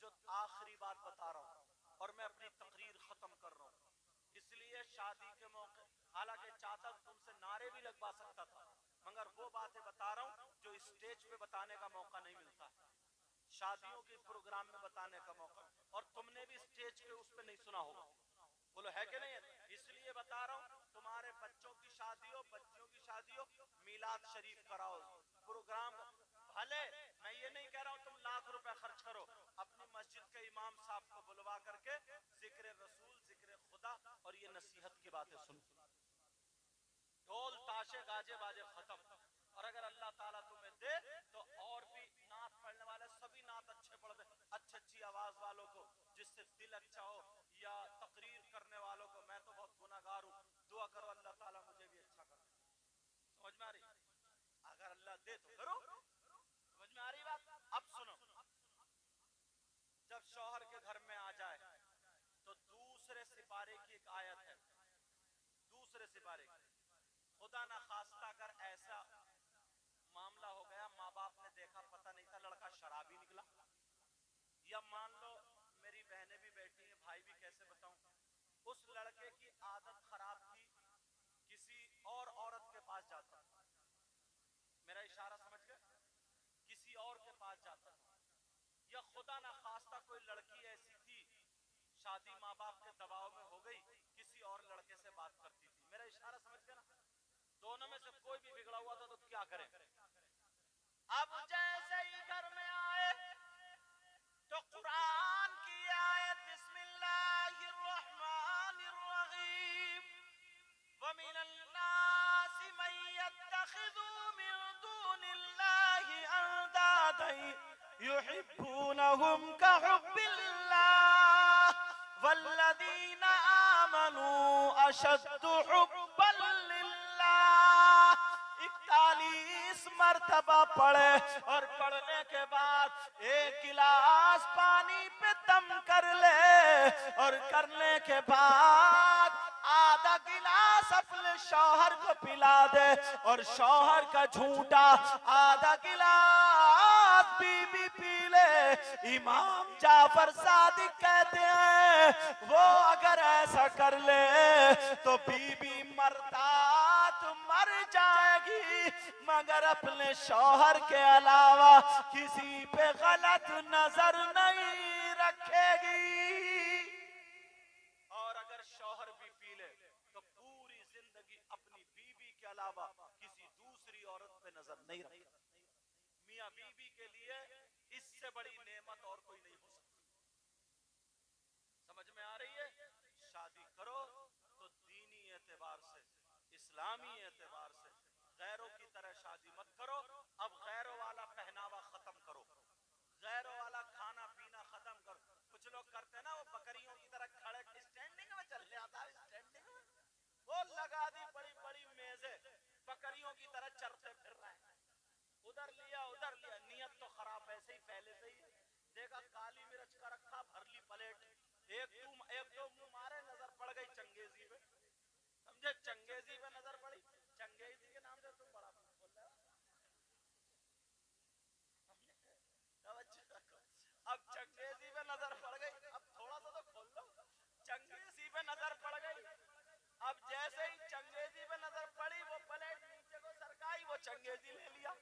जो आखिरी बात बता रहा हूं और मैं अपनी तकरीर खत्म कर रहा हूं। इसलिए शादी के मौके, हालांकि चाहता तुमसे नारे भी लगवा सकता था, मगर वो बातें बता रहा हूं जो स्टेज पे बताने का मौका नहीं मिलता, शादियों के प्रोग्राम में बताने का मौका, और तुमने भी स्टेज पे उस पे नहीं सुना होगा, बोलो है कि नहीं है? इसलिए बता रहा हूं, तुम्हारे बच्चों की शादी हो, बच्चियों की शादी हो, मीलाद शरीफ कराओ, प्रोग्राम भले, मैं ये नहीं कह रहा हूं तुम लाख रुपए खर्च करो, अपनी मस्जिद के इमाम साहब को बुलवा करके जिक्र रसूल, जिक्र खुदा और ये नसीहत की बातें सुनो, ढोल ताशे गाजे बाजे खत्म। और अगर अल्लाह ताला तुम्हें दे तो और भी नात पढ़ने वाले सभी नात अच्छे पढ़ दे, अच्छी अच्छी आवाज वालों को, जिससे दिल अच्छा हो, या तकरीर करने वालों को। मैं तो बहुत गुनाहगार हूँ, दुआ करो अल्लाह ताला मुझे भी अच्छा कर। समझ में आ रही? अगर अल्लाह दे तो करो। समझ में आ रही बात? अब सुनो, जब शौहर के घर में आ जाए तो दूसरे सिपारे की एक आयत है, दूसरे सिपारे की, खुदा ना खास्ता कर ऐसा मामला हो गया, माँ बाप ने देखा पता नहीं था लड़का शराबी निकला, या मान लो मेरी बहनें भी बैठी हैं, भाई भी, कैसे बताऊं, उस लड़के की आदत खराब थी, किसी और औरत के पास जाता, मेरा इशारा समझ गए, किसी और के पास जाता, या खुदा ना खास्ता कोई लड़की ऐसी थी, शादी माँ बाप के दबाव में हो गई, किसी और लड़के से बात करती थी, मेरा इशारा समझ गए ना? दोनों में से कोई भी बिगड़ा हुआ था तो क्या करें? अब जैसे ही घर में आए तो कुरान की आयत बिस्मिल्लाहिर्रहमानिर्रहीम व मिनन्नासि मन यत्तखिज़ु मिन दूनिल्लाहि अंदादन युहिब्बूनहुम कहुब्बिल्लाह वल्लज़ीना आमनू अशद्दु हुब्बन लिल्लाह। 41 मर्तबा पढ़े और पढ़ने के बाद एक गिलास पानी पे दम कर ले, और करने के बाद आधा गिलास अपने शौहर को पिला दे, और शौहर का झूठा आधा गिलास बीबी पी ले। इमाम जाफर सादिक कहते हैं वो अगर ऐसा कर ले तो बीबी मरतात मर जाएगी, मगर अपने शौहर के अलावा किसी पे गलत नजर नहीं रखेगी। और अगर शौहर भी पी ले तो पूरी जिंदगी अपनी बीबी के अलावा किसी दूसरी औरत पे नजर नहीं रखेगी। मियां बीबी के लिए इससे बड़ी नेमत और कोई नहीं हो सकती। समझ में आ रही है? शादी करो तो दीनी एतबार से, इस्लामी एतबार से, गैरों की तरह शादी मत करो। अब गैरों वाला पहनावा खत्म करो, गैरों वाला खाना पीना खत्म करो। कुछ लोग करते हैं ना, वो बकरियों की तरह खड़े स्टैंडिंग में चल जाता है, स्टैंडिंग में वो लगा दी बड़ी बड़ी मेजें, बकरियों की तरह चरते फिर रहे हैं, उधर लिया उधर लिया। नियत तो खराब वैसे ही पहले से ही है। देखा काली मिर्च का रखा भरली प्लेट, एक दो मुंह मारे, नजर पड़ गई चंगेजी पे, समझे? चंगेजी पे नजर पड़ी, चंगेजी के नाम से तुम बड़ा बोल रहे हो। अब चंगेजी पे नजर पड़ गई, अब थोड़ा सा तो खोल लो। चंगेजी पे नजर पड़ गई, अब जैसे ही चंगेजी पे नजर पड़ी वो प्लेट नीचे को सरकाई, वो चंगेजी ले लिया,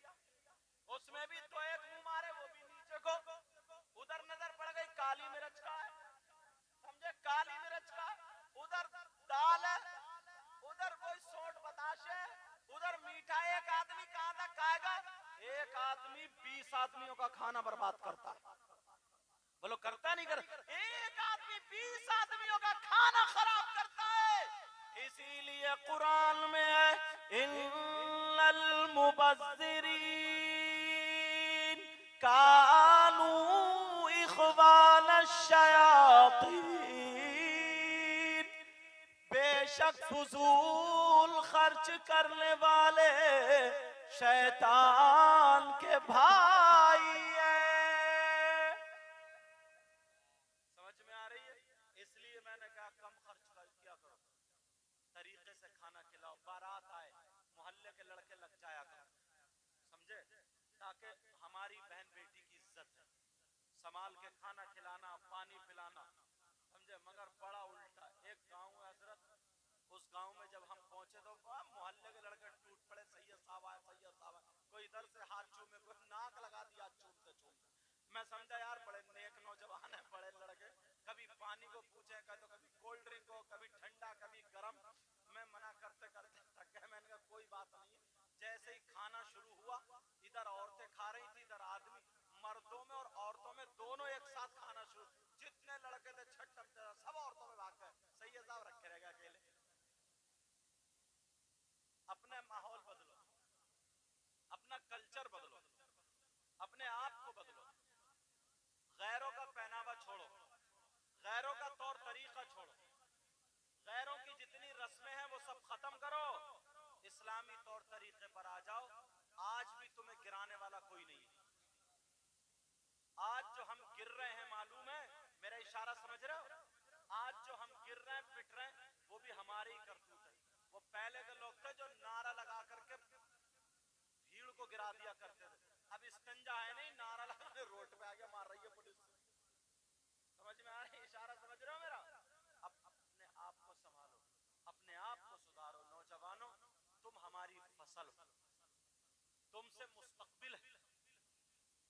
उसमें भी तो एक मुंह मारे, वो भी नीचे को। उधर नजर पड़ गई काली मिर्च का है, समझे? काली मिर्च का, उधर दाल है, उधर कोई सोट बताशे, उधर मीठा। एक आदमी कहां तक खाएगा? एक आदमी 20 आदमियों का खाना बर्बाद करता है, बोलो करता नहीं कर? एक आदमी 20 आदमियों का खाना खराब करता है। इसीलिए कुरान में है इन्नल मुबज्जिरीन कानू इख्वानश्शयातीन, बेशक फजूल खर्च करने वाले शैतान के भाई हैं। समझ में आ रही है? इसलिए मैंने कहा कम खर्च किया करो, तरीके से खाना खिलाओ, बारात आए मोहल्ले के लड़के लग जाया करो, समझे? ताकि हमारी बहन बेटी की इज्जत है। संभाल के खाना खिलाना, पानी पिलाना, समझे। मगर बड़ा उल्टा, एक गांव है हजरत, उस गांव में जब हम पहुंचे तो मोहल्ले के लड़के टूट पड़े, सैयद साहब आए, सैयद साहब आए। कोई इधर से हाथ चूमे, कोई नाक लगा दिया चूमते चूमते। मैं समझा यार बड़े नेक नौजवान है, बड़े लड़के, कभी पानी को पूछे तो कभी कोल्ड ड्रिंक हो, कभी ठंडा कभी गर्म। मैं मना करते करते थक गया। मैंने कहा कोई बात नहीं। जैसे ही खाना शुरू हुआ, इधर औरतें खा रही थी, इधर आदमी, मर्दों में और औरतों में दोनों एक साथ खाना शुरू। जितने लड़के थे छठ सब औरतों में भाग गए, सैयद साहब रखे रह गए अकेले। अपने माहौल बदलो, अपना कल्चर बदलो, अपने आप को बदलो, गैरों का पहनावा छोड़ो, गैरों का तौर तरीका छोड़ो, गैरों की जितनी रस्में हैं वो सब खत्म करो, इस्लामी तौर तरीके पर आ जाओ। आज भी तुम्हें गिराने वाला कोई नहीं है। आज जो हम गिर रहे हैं, मालूम है, मेरा इशारा समझ रहे हो? आज जो हम गिर रहे हैं, पिट रहे हैं, वो भी हमारे ही करतूत है। वो पहले के लोग थे जो नारा लगा करके भीड़ को गिरा दिया करते थे। अब इस्तेंजा है नहीं, नारा लगाने रोड पे आके मार रही है पुलिस। समझ में आ रही है? इशारा समझ रहे हो मेरा? अब अपने आप को संभालो, अपने आप को सुधारो। नौजवानों, तुम हमारी फसल हो, तुमसे मुस्तकबिल है।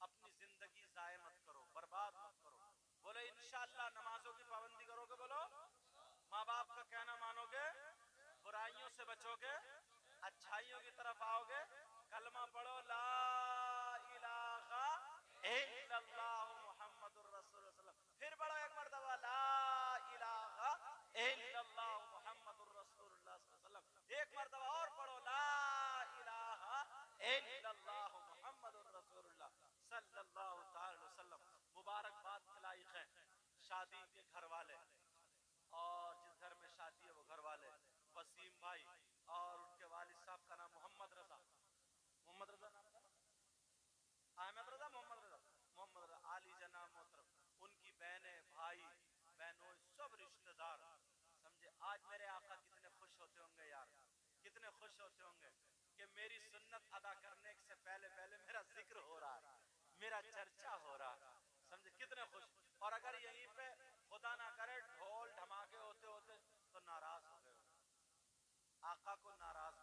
अपनी जिंदगी जाये मत करो, बर्बाद मत करो। बोले इंशाअल्लाह नमाजों की पाबंदी करोगे, बोलो माँ बाप का कहना मानोगे, बुराइयों से बचोगे, अच्छाइयों की तरफ आओगे, कलमा पढ़ो ला इलाहा इल्लल्लाह मुहम्मदुर रसूलुल्लाह। फिर पढ़ो एक मर्तबा ला इलाहा इल्लल्लाह मुहम्मदुर रसूलुल्लाह। एक मर्तबा और पढ़ो ला इलाहा इल्लल्लाह मुहम्मदुर रसूलुल्लाह सल्लल्लाहु अलैहि वसल्लम। मुबारकबाद के लायक है शादी के घर वाले, और जिस घर में शादी है वो घर वाले, वसीम भाई और उनके वालिद साहब का नाम मोहम्मद रजा, मोहम्मद रजा नाम था, अहमद रजा, मोहम्मद रजा, मोहम्मद रजा, आली जनाब मोहतरम, उनकी बहनें, भाई बहनों, सब रिश्तेदार, समझे। आज मेरे आका कितने खुश होते होंगे यार, कितने खुश होते होंगे कि मेरी सुन्नत अदा करने से पहले पहले मेरा जिक्र हो रहा है, मेरा चर्चा हो रहा है, समझे। कितने खुश। और अगर यहीं पे खुदा ना करे ढोल धमाके होते होते तो नाराज हो गए, आका को नाराज